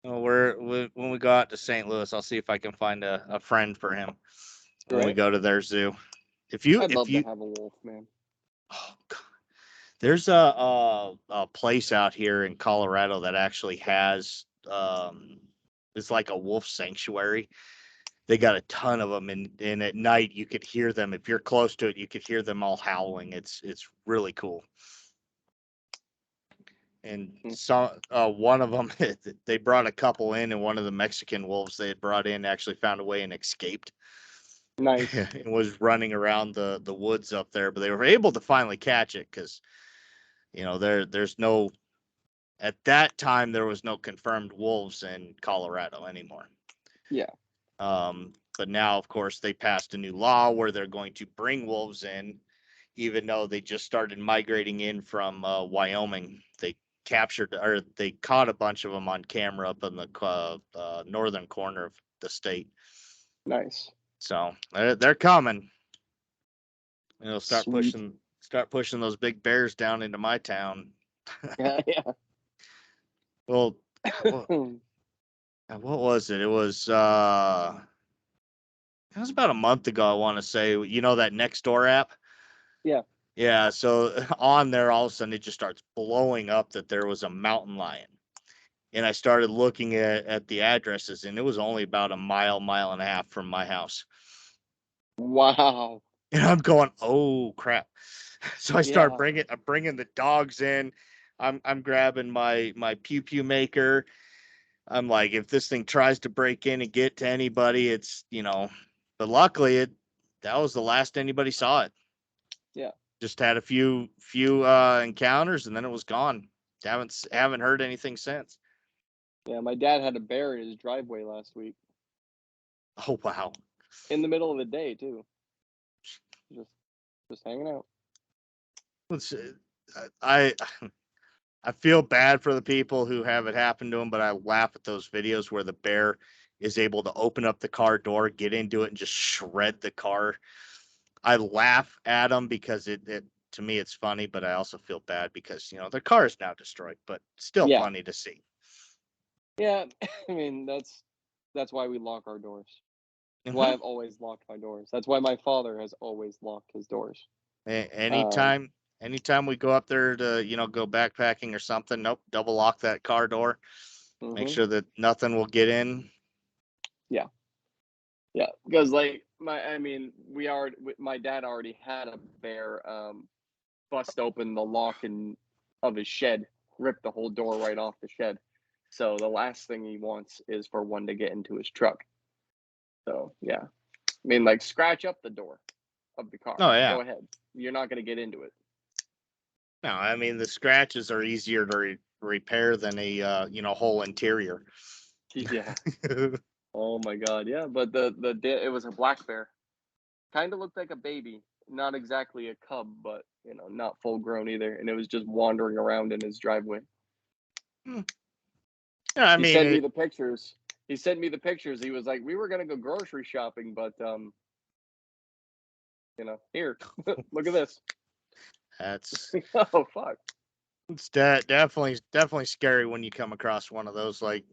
Well, when we go out to St. Louis, I'll see if I can find a friend for him when we Right? go to their zoo. If I'd love to you, have a wolf, man. oh God. There's a place out here in Colorado that actually has it's like a wolf sanctuary. They got a ton of them, and at night you could hear them. If you're close to it, you could hear them all howling. It's really cool. And one of them, they brought a couple in, and one of the Mexican wolves they had brought in actually found a way and escaped. Nice. And was running around the woods up there, but they were able to finally catch it because there's no, at that time there was no confirmed wolves in Colorado anymore. Yeah. But now, of course, they passed a new law where they're going to bring wolves in, even though they just started migrating in from Wyoming. They caught a bunch of them on camera up in the northern corner of the state. Nice. So they're coming. Start Sweet. pushing those big bears down into my town. Yeah, yeah. Well, what was it? It was about a month ago, I want to say. That Nextdoor app? Yeah. Yeah, so on there, all of a sudden, it just starts blowing up that there was a mountain lion. And I started looking at the addresses, and it was only about a mile and a half from my house. Wow. And I'm going, oh crap! So I start Yeah. bringing the dogs in. I'm grabbing my pew pew maker. I'm like, if this thing tries to break in and get to anybody, it's But luckily, that was the last anybody saw it. Yeah. Just had a few encounters, and then it was gone. Haven't heard anything since. Yeah, my dad had a bear in his driveway last week. Oh wow! In the middle of the day too. Just hanging out. I I feel bad for the people who have it happen to them, but I laugh at those videos where the bear is able to open up the car door, get into it, and just shred the car. I laugh at them because it to me it's funny, but I also feel bad because their car is now destroyed, but still Yeah. funny to see. Yeah. I mean, that's why we lock our doors. That's why I've always locked my doors. That's why my father has always locked his doors. Anytime we go up there to go backpacking or something, nope, double lock that car door. Make Mm-hmm. sure that nothing will get in. Yeah. Yeah, because like my dad already had a bear bust open the lock of his shed, rip the whole door right off the shed. So the last thing he wants is for one to get into his truck. So yeah, I mean, like, scratch up the door of the car. Oh yeah. Go ahead. You're not gonna get into it. No, I mean the scratches are easier to repair than a whole interior. Yeah. Oh my God. Yeah, but it was a black bear. Kind of looked like a baby, not exactly a cub, but not full grown either. And it was just wandering around in his driveway. Yeah, I He mean sent me the pictures. he sent me the pictures. He was like, we were gonna go grocery shopping, but here, look at this. That's Oh fuck. it's definitely scary when you come across one of those. Like,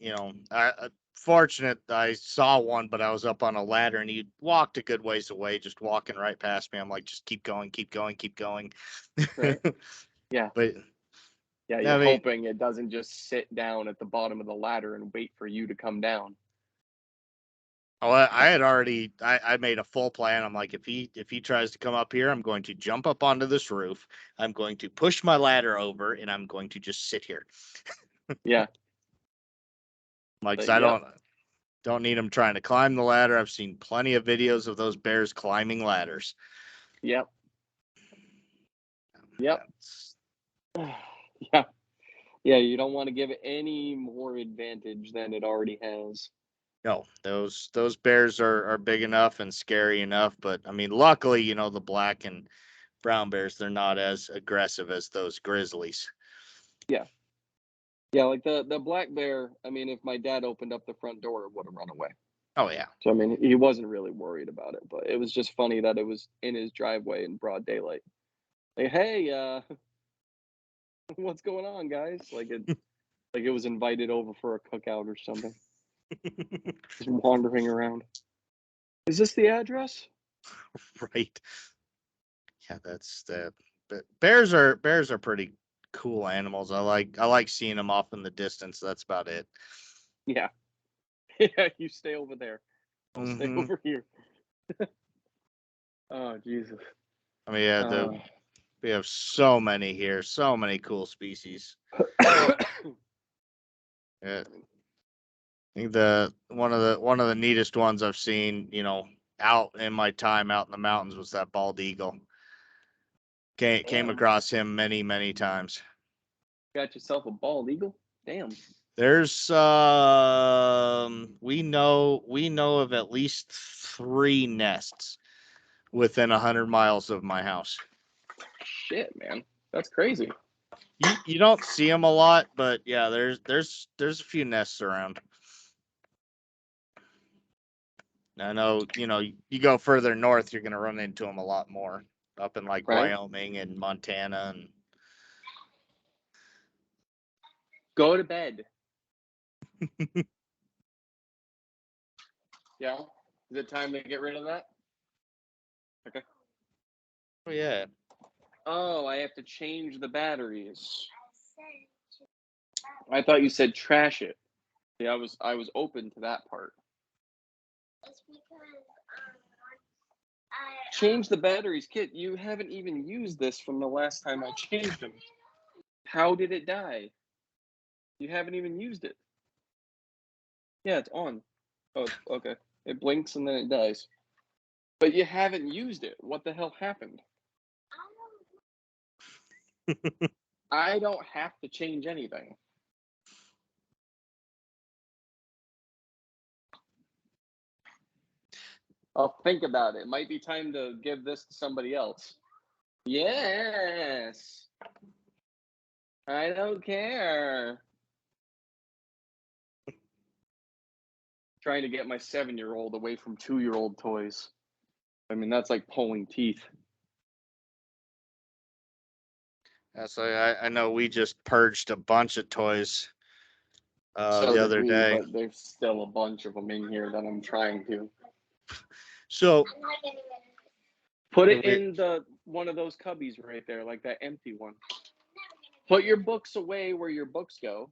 fortunate I saw one, but I was up on a ladder and he walked a good ways away, just walking right past me. I'm like, just keep going, keep going, keep going. Right. Yeah. But Yeah, I you're mean, hoping it doesn't just sit down at the bottom of the ladder and wait for you to come down. oh, I had already I made a full plan. I'm like, if he tries to come up here, I'm going to jump up onto this roof. I'm going to push my ladder over, and I'm going to just sit here. Yeah. Like, 'cause But I yep. don't need him trying to climb the ladder. I've seen plenty of videos of those bears climbing ladders. Yep. Yep. That's- Yeah. Yeah, you don't want to give it any more advantage than it already has. No, those bears are big enough and scary enough, but I mean, luckily, the black and brown bears, they're not as aggressive as those grizzlies. Yeah. Yeah, like the black bear, I mean, if my dad opened up the front door, it would have run away. Oh yeah. So I mean, he wasn't really worried about it, but it was just funny that it was in his driveway in broad daylight. Like, hey, what's going on, guys? Like it was invited over for a cookout or something. Just wandering around. Is this the address? Right. Yeah, that's that. But bears are pretty cool animals. I like seeing them off in the distance. That's about it. Yeah. Yeah, you stay over there. I'll stay Hmm. over here. Oh, Jesus. I mean, yeah, we have so many here, so many cool species. Yeah, I think one of the neatest ones I've seen, out in my time out in the mountains was that bald eagle. Came Damn. across him many times. Got yourself a bald eagle? Damn. There's we know of at least 3 nests within 100 miles of my house. Shit, man. That's crazy. You don't see them a lot, but yeah, there's a few nests around. I know, you go further north, you're gonna run into them a lot more, up in like Right? Wyoming and Montana and Go to bed. Yeah? Is it time to get rid of that? Okay. oh yeah. Oh, I have to change the batteries. I thought you said trash it. Yeah, I was open to that part. It's because I Change the batteries, kid. You haven't even used this from the last time I changed them. How did it die? You haven't even used it. Yeah, it's on. Oh, okay. It blinks and then it dies. But you haven't used it. What the hell happened? I don't have to change anything. I'll think about it. It might be time to give this to somebody else. Yes. I don't care. Trying to get my 7-year-old away from 2-year-old toys. I mean, that's like pulling teeth. So I know we just purged a bunch of toys So the did other we, day. but there's still a bunch of them in here that I'm trying to So I'm not gonna put yeah, it in the one of those cubbies right there, like that empty one. Put your books away where your books go.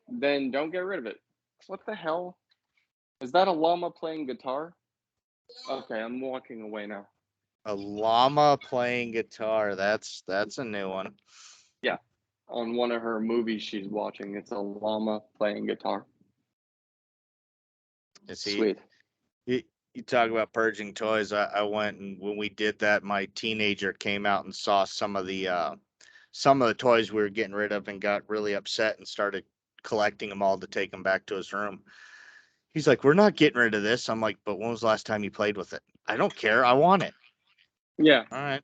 Then don't get rid of it. What the hell? Is that a llama playing guitar? Okay, I'm walking away now. a llama playing guitar. That's a new one. Yeah, on one of her movies she's watching, it's a llama playing guitar. See, Sweet. you talk about purging toys. I went, and when we did that, my teenager came out and saw some of the toys we were getting rid of and got really upset and started collecting them all to take them back to his room. He's like, "We're not getting rid of this." I'm like, "But when was the last time you played with it?" "I don't care. I want it." Yeah, All right.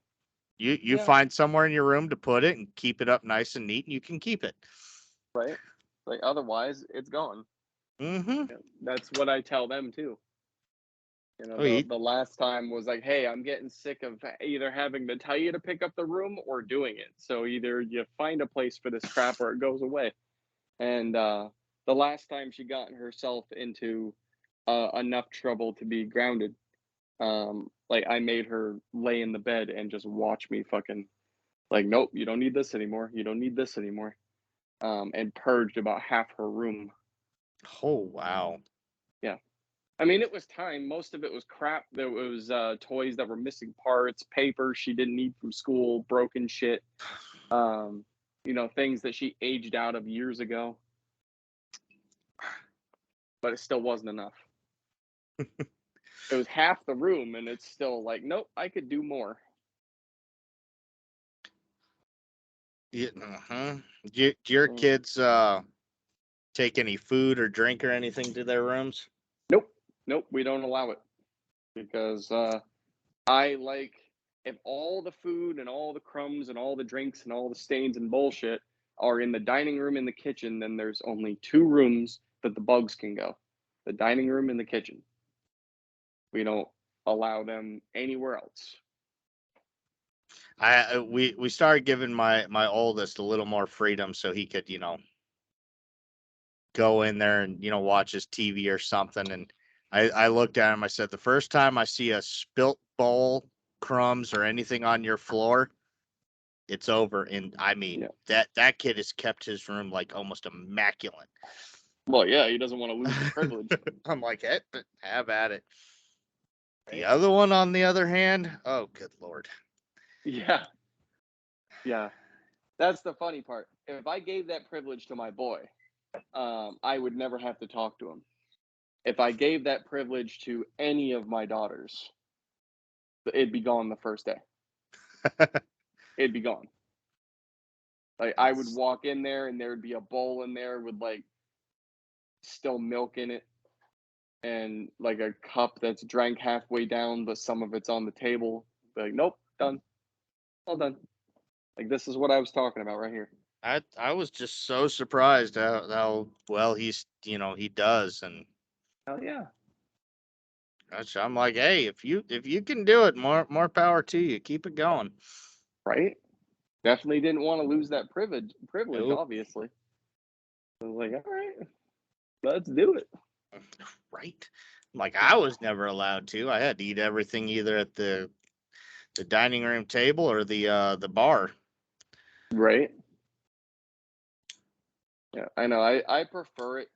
You yeah, find somewhere in your room to put it and keep it up nice and neat, and you can keep it. right. Like otherwise, it's gone. Mm-hmm. That's what I tell them too. Oh, you, The last time was like, hey, I'm getting sick of either having to tell you to pick up the room or doing it. So either you find a place for this crap or it goes away. And the last time she got herself into enough trouble to be grounded, like I made her lay in the bed and just watch me fucking like, nope, you don't need this anymore. You don't need this anymore. And purged about half her room. oh, wow. Yeah. I mean, it was time. Most of it was crap. There was toys that were missing parts, paper she didn't need from school, broken shit. Things that she aged out of years ago. But it still wasn't enough. It was half the room, and it's still like, nope, I could do more. Yeah, uh-huh. Do your kids take any food or drink or anything to their rooms? Nope, we don't allow it because I like if all the food and all the crumbs and all the drinks and all the stains and bullshit are in the dining room and the kitchen, then there's only two rooms that the bugs can go: the dining room and the kitchen. We don't allow them anywhere else. We started giving my oldest a little more freedom so he could, go in there and, watch his TV or something. And I looked at him, I said, the first time I see a spilt bowl, crumbs, or anything on your floor, it's over. And I mean, that kid has kept his room like almost immaculate. Well, yeah, he doesn't want to lose the privilege. I'm like, hey, have at it. Right? The other one, on the other hand, oh, good Lord. Yeah. That's the funny part. If I gave that privilege to my boy, I would never have to talk to him. If I gave that privilege to any of my daughters, it'd be gone the first day. It'd be gone. Like I would walk in there and there would be a bowl in there with like still milk in it and like a cup that's drank halfway down, but some of it's on the table. Like, nope, done. All done. Like this is what I was talking about right here. I was just so surprised how well he does. And Hell yeah. I'm like, hey, if you can do it, more power to you. Keep it going. Right? Definitely didn't want to lose that privilege, Nope. obviously. I was like, all right, let's do it. Right. Like I was never allowed to. I had to eat everything either at the dining room table or the bar. Right? Yeah, I know. I prefer it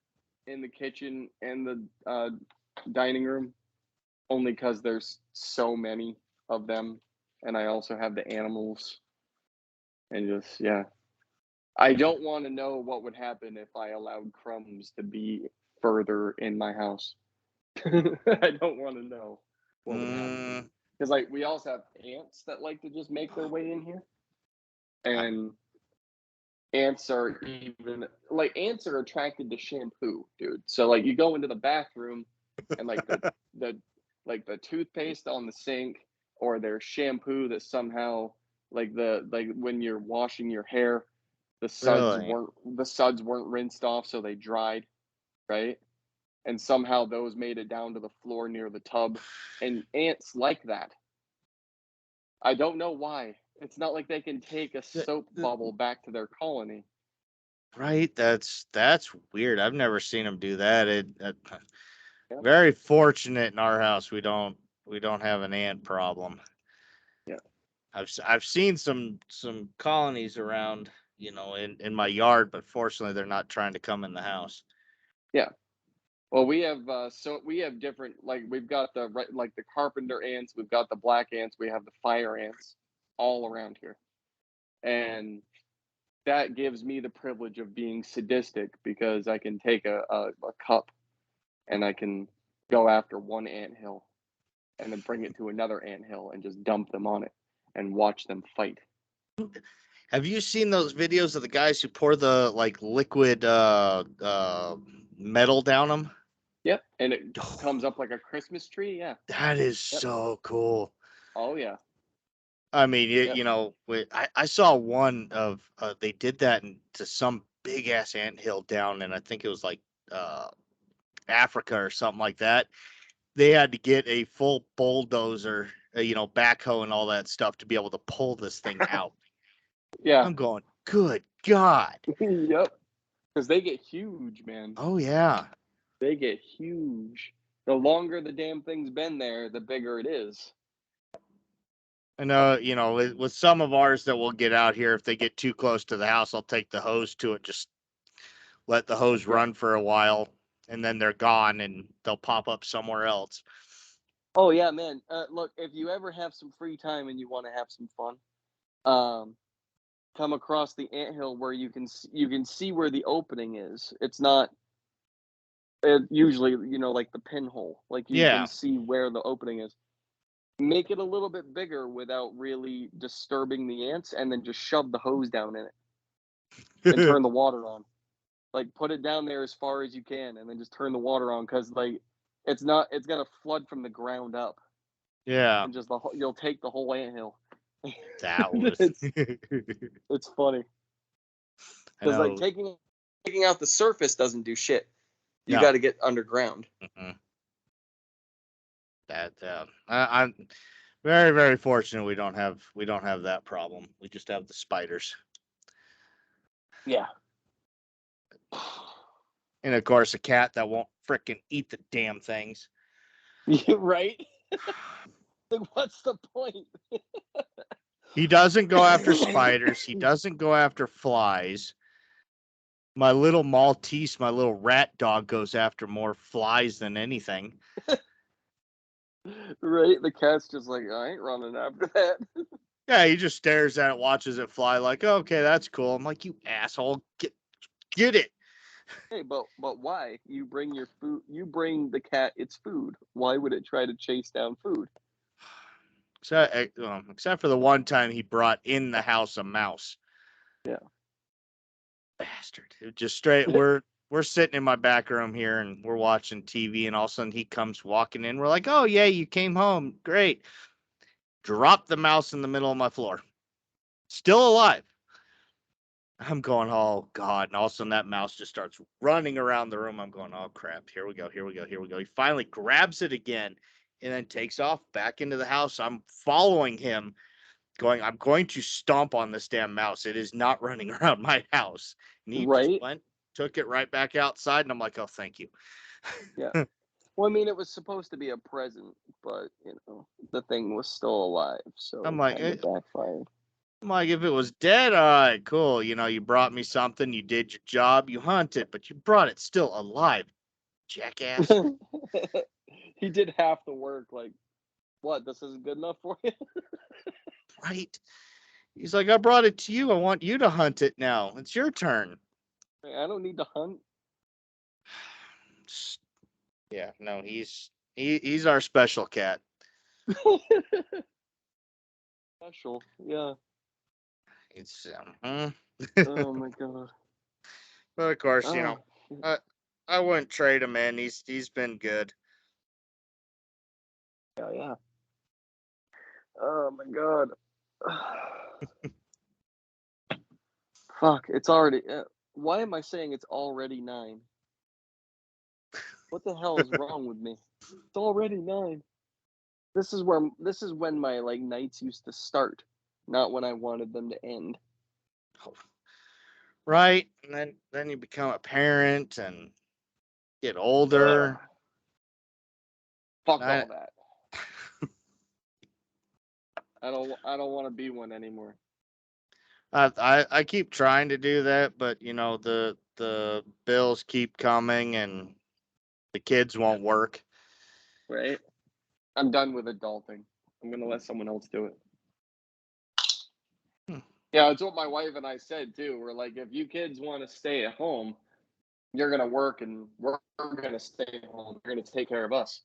in the kitchen and the dining room only because there's so many of them, and I also have the animals, and just yeah. I don't want to know what would happen if I allowed crumbs to be further in my house. I don't want to know what would happen because like we also have ants that like to just make their way in here, and ants are attracted to shampoo, dude. So like you go into the bathroom and like the like the toothpaste on the sink or their shampoo that somehow like when you're washing your hair, Really? the suds weren't rinsed off, so they dried, right? And somehow those made it down to the floor near the tub. And ants like that. I don't know why. It's not like they can take a soap bubble back to their colony. Right. That's weird. I've never seen them do that. Yeah. Very fortunate in our house. We don't have an ant problem. Yeah. I've seen some colonies around, in my yard, but fortunately they're not trying to come in the house. Yeah. Well, we have we have different we've got the carpenter ants, we've got the black ants, we have the fire ants all around here. And that gives me the privilege of being sadistic because I can take a cup and I can go after one anthill and then bring it to another anthill and just dump them on it and watch them fight. Have you seen those videos of the guys who pour the liquid metal down them? Yep, and it comes up like a Christmas tree. Yeah, That is so cool. oh yeah. I mean, Yep. I saw one of they did that to some big ass anthill down, and I think it was Africa or something like that. They had to get a full bulldozer, backhoe and all that stuff to be able to pull this thing out. Yeah. I'm going, good God. Yep. Because they get huge, man. Oh, yeah. They get huge. The longer the damn thing's been there, the bigger it is. I know, with some of ours that we'll get out here, if they get too close to the house, I'll take the hose to it, just let the hose run for a while, and then they're gone, and they'll pop up somewhere else. Oh, yeah, man. Look, if you ever have some free time and you want to have some fun, come across the anthill where you can see where the opening is. It's not usually, like the pinhole. Like you Yeah. can see where the opening is. Make it a little bit bigger without really disturbing the ants, and then just shove the hose down in it and turn the water on. Like put it down there as far as you can, and then just turn the water on, because like it's gonna flood from the ground up, Yeah. and just you'll take the whole anthill. That was. It's funny I because like know. taking out the surface doesn't do shit. You No. got to get underground. Mm-mm. I'm very, very fortunate we don't have that problem. We just have the spiders. Yeah. And of course, a cat that won't frickin' eat the damn things. Right? Like, what's the point? He doesn't go after spiders. He doesn't go after flies. My little Maltese, my little rat dog, goes after more flies than anything. Right? The cat's just like, I ain't running after that. Yeah, he just stares at it, watches it fly, like, oh, okay, that's cool. I'm like, you asshole, get it. Hey, but why? You bring your food. You bring the cat its food. Why would it try to chase down food? Except for the one time he brought in the house a mouse. Yeah. Bastard. It just straight. We're sitting in my back room here and we're watching TV, and all of a sudden he comes walking in. We're like, oh yeah, you came home. Great. Drop the mouse in the middle of my floor. Still alive. I'm going, oh God. And all of a sudden that mouse just starts running around the room. I'm going, oh crap. Here we go. He finally grabs it again and then takes off back into the house. I'm following him, going, I'm going to stomp on this damn mouse. It is not running around my house. And he just Right? went, took it right back outside. And I'm like, oh, thank you. Yeah. Well, I mean, it was supposed to be a present, but the thing was still alive, so I'm it like, kind of backfired. if it was dead, all right, cool. You brought me something. You did your job. You hunted, but you brought it still alive, jackass. He did half the work. Like, what? This isn't good enough for you? Right? He's like, I brought it to you. I want you to hunt it now. It's your turn. I don't need to hunt. Yeah, no, he's our special cat. Special, yeah. It's Oh my god. but of course, Oh, I wouldn't trade him in. He's been good. yeah. Oh my god. Fuck, it's already. Why am I saying it's already 9? What the hell is wrong with me? It's already 9. This is when my like nights used to start, not when I wanted them to end. Right? And then you become a parent and get Ugh. older. Fuck I, all that. I don't want to be one anymore. I keep trying to do that, but the bills keep coming and the kids won't work. Right? I'm done with adulting. I'm gonna let someone else do it. Yeah, it's what my wife and I said too. We're like, if you kids want to stay at home, you're gonna work, and we're gonna stay home. You're gonna take care of us.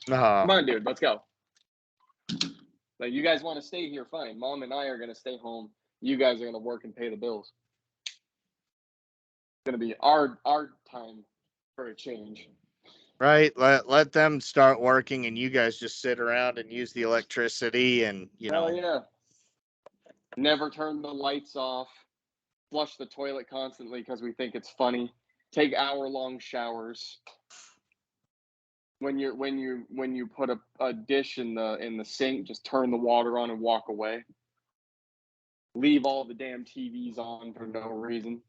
Come on, dude, let's go. Like, you guys want to stay here, fine. Mom and I are gonna stay home. You guys are gonna work and pay the bills. It's gonna be our time for a change. Right? Let them start working and you guys just sit around and use the electricity and Oh yeah. Never turn the lights off. Flush the toilet constantly because we think it's funny. Take hour-long showers. when you put a dish in the sink, just turn the water on and walk away. Leave all the damn TVs on for no reason.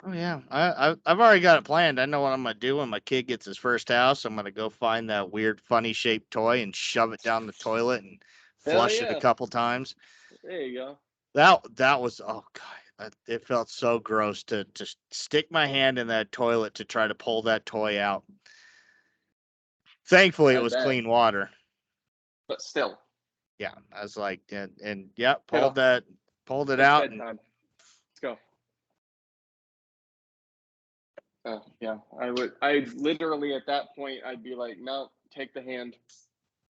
Oh yeah, I've already got it planned. I know what I'm gonna do when my kid gets his first house. I'm gonna go find that weird, funny shaped toy and shove it down the toilet and Hell flush it a yeah. couple times. There you go. That was, oh god, it felt so gross to stick my hand in that toilet to try to pull that toy out. Thankfully, it I was bet. clean water. But still. Yeah, I was like, and yeah, Kiddo, pulled it it's out, and bedtime. Let's go. Yeah, I literally at that point, I'd be like, no, take the hand,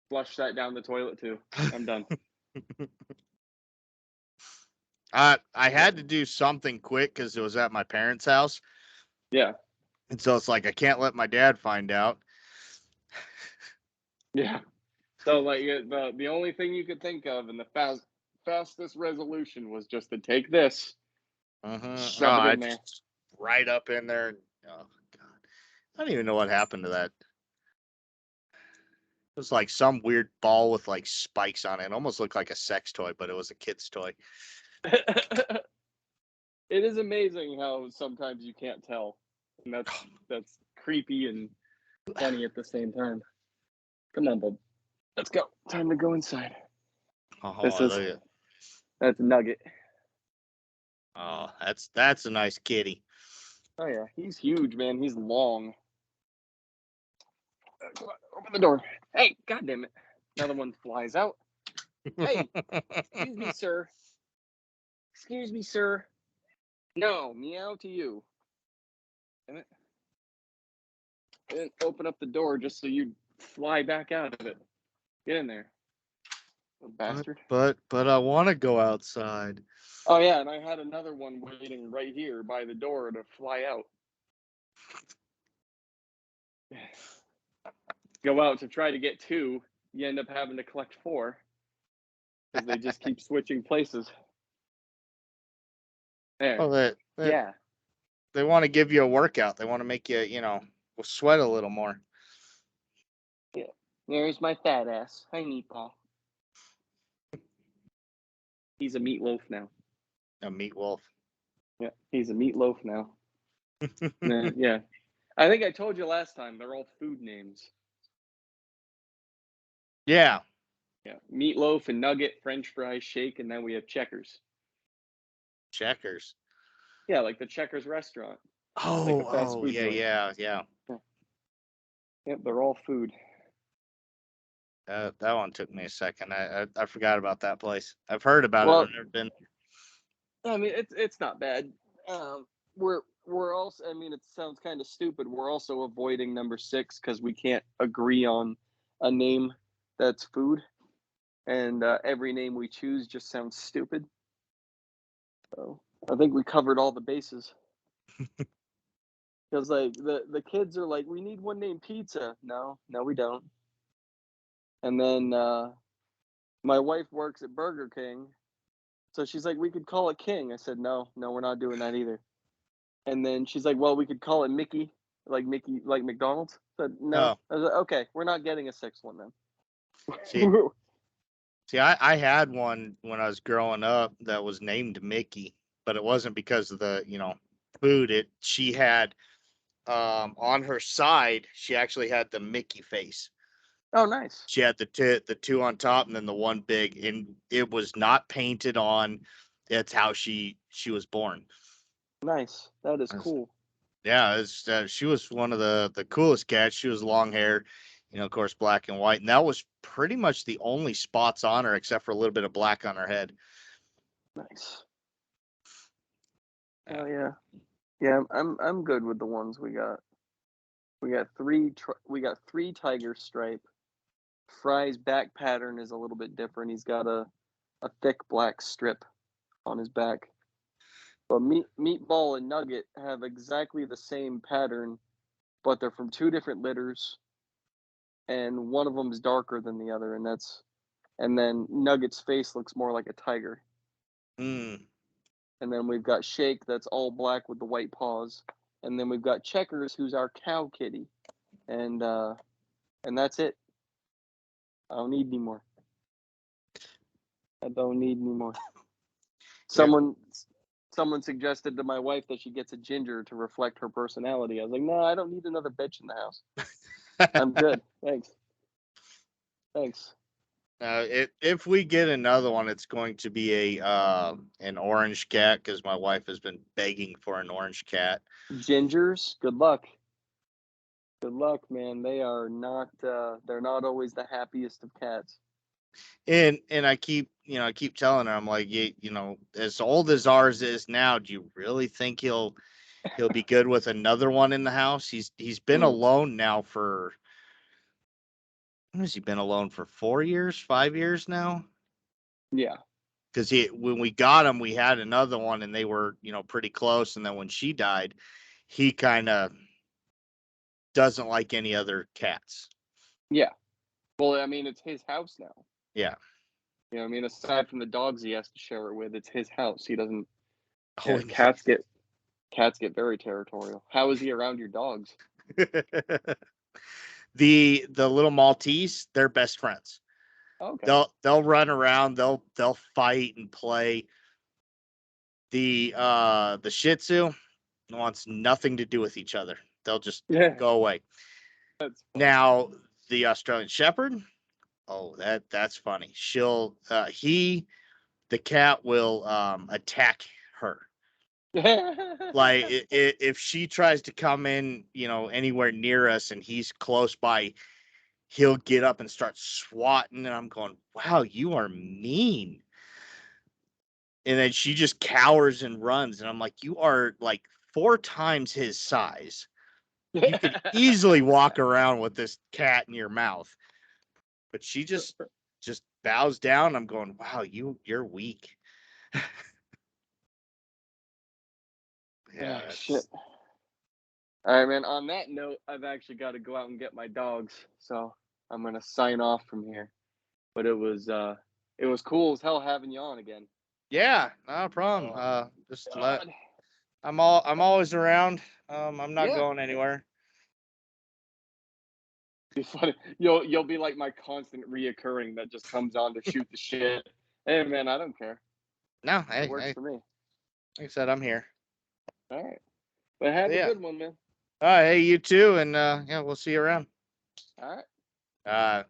flush that down the toilet too. I'm done. I had to do something quick because it was at my parents' house, Yeah, and so it's like I can't let my dad find out. yeah. So like the only thing you could think of, and the fastest resolution was just to take this, Oh, shove it I in there. just right up in there. Oh god, I don't even know what happened to that. It was like some weird ball with like spikes on it. It almost looked like a sex toy, but it was a kid's toy. It is amazing how sometimes you can't tell, and that's creepy and funny at the same time. Come on, bub. Let's go. Time to go inside. Oh, This is look at, that's Nugget. oh, that's a nice kitty. Oh yeah, he's huge, man. He's long. Come on, open the door. Hey, goddamn it! Another one flies out. Hey, excuse me, sir. Excuse me, sir. No, meow to you. Damn it. I didn't open up the door just so you'd fly back out of it. Get in there, little bastard. But I want to go outside. Oh yeah, and I had another one waiting right here by the door to fly out. Go out to try to get two, you end up having to collect four because they just keep switching places. There. Oh, Yeah. they want to give you a workout. They want to make you, sweat a little more. Yeah. There's my fat ass. Hi, Meatball. He's a meatloaf now. A meat wolf. Yeah, he's a meatloaf now. Yeah. I think I told you last time, they're all food names. Yeah. Yeah. Meatloaf and nugget, French fries, shake, and then we have Checkers. Checkers. Yeah, like the Checkers restaurant. Like a fast Oh, food joint. yeah. Yep, they're all food. That one took me a second. I forgot about that place. I've heard about it. Well, I've never been. I mean, it's not bad. We're also. I mean, it sounds kind of stupid. We're also avoiding number 6 because we can't agree on a name that's food, and every name we choose just sounds stupid. So I think we covered all the bases. Because like the kids are like, we need one named Pizza. No, we don't. And then my wife works at Burger King, so she's like, we could call it King. I said, no, we're not doing that either. And then she's like, well, we could call it Mickey, like McDonald's. I said, no. Oh, I was like, okay, we're not getting a 6th one see, then. I had one when I was growing up that was named Mickey, but it wasn't because of the, food. She had, on her side, she actually had the Mickey face. Oh, nice. She had the two on top and then the one big, and it was not painted on. That's how she was born. Nice. That is cool. Yeah, she was one of the coolest cats. She was long hair, of course, black and white, and that was pretty much the only spots on her, except for a little bit of black on her head. Nice. Yeah. Oh yeah. Yeah, I'm good with the ones we got. We got three tiger stripe. Fry's back pattern is a little bit different. He's got a thick black strip on his back. But Meatball and Nugget have exactly the same pattern, but they're from 2 different litters, and one of them is darker than the other, and then Nugget's face looks more like a tiger. Mm. And then we've got Shake that's all black with the white paws, and then we've got Checkers who's our cow kitty. and that's it. I don't need any more. I don't need any more. Someone suggested to my wife that she gets a ginger to reflect her personality. I was like, no, I don't need another bitch in the house. I'm good. Thanks. If we get another one, it's going to be an orange cat because my wife has been begging for an orange cat. Gingers, good luck. Good luck, man. They are not. They're not always the happiest of cats. And I keep telling her, I'm like, as old as ours is now, do you really think he'll be good with another one in the house? He's been alone now for, when has he been alone for? 4 years, 5 years now? Yeah. Because when we got him, we had another one, and they were, pretty close. And then when she died, he kind of doesn't like any other cats. Yeah. Well, I mean, it's his house now. Yeah. You know, I mean, aside from the dogs he has to share it with, it's his house. He doesn't. Oh, Cats get very territorial. How is he around your dogs? The little Maltese, they're best friends. Okay. They'll run around, they'll fight and play. The Shih Tzu wants nothing to do with each other. They'll just go away. That's funny. Now the Australian Shepherd, oh, that's funny. The cat will attack her. Like if she tries to come in, anywhere near us and he's close by, he'll get up and start swatting, and I'm going, wow, you are mean. And then she just cowers and runs, and I'm like, you are like 4 times his size. You could easily walk around with this cat in your mouth. But she just bows down. I'm going, wow, you're weak. Yeah, shit. All right, man. On that note, I've actually got to go out and get my dogs, so I'm gonna sign off from here. But it was cool as hell having you on again. Yeah, no problem. God. I'm always around. I'm not going anywhere. Be funny. You'll be like my constant reoccurring that just comes on to shoot the shit. Hey, man, I don't care. No, It works for me. Like I said, I'm here. All right. But have a good one, man. All right, hey, you too, and yeah, we'll see you around. All right.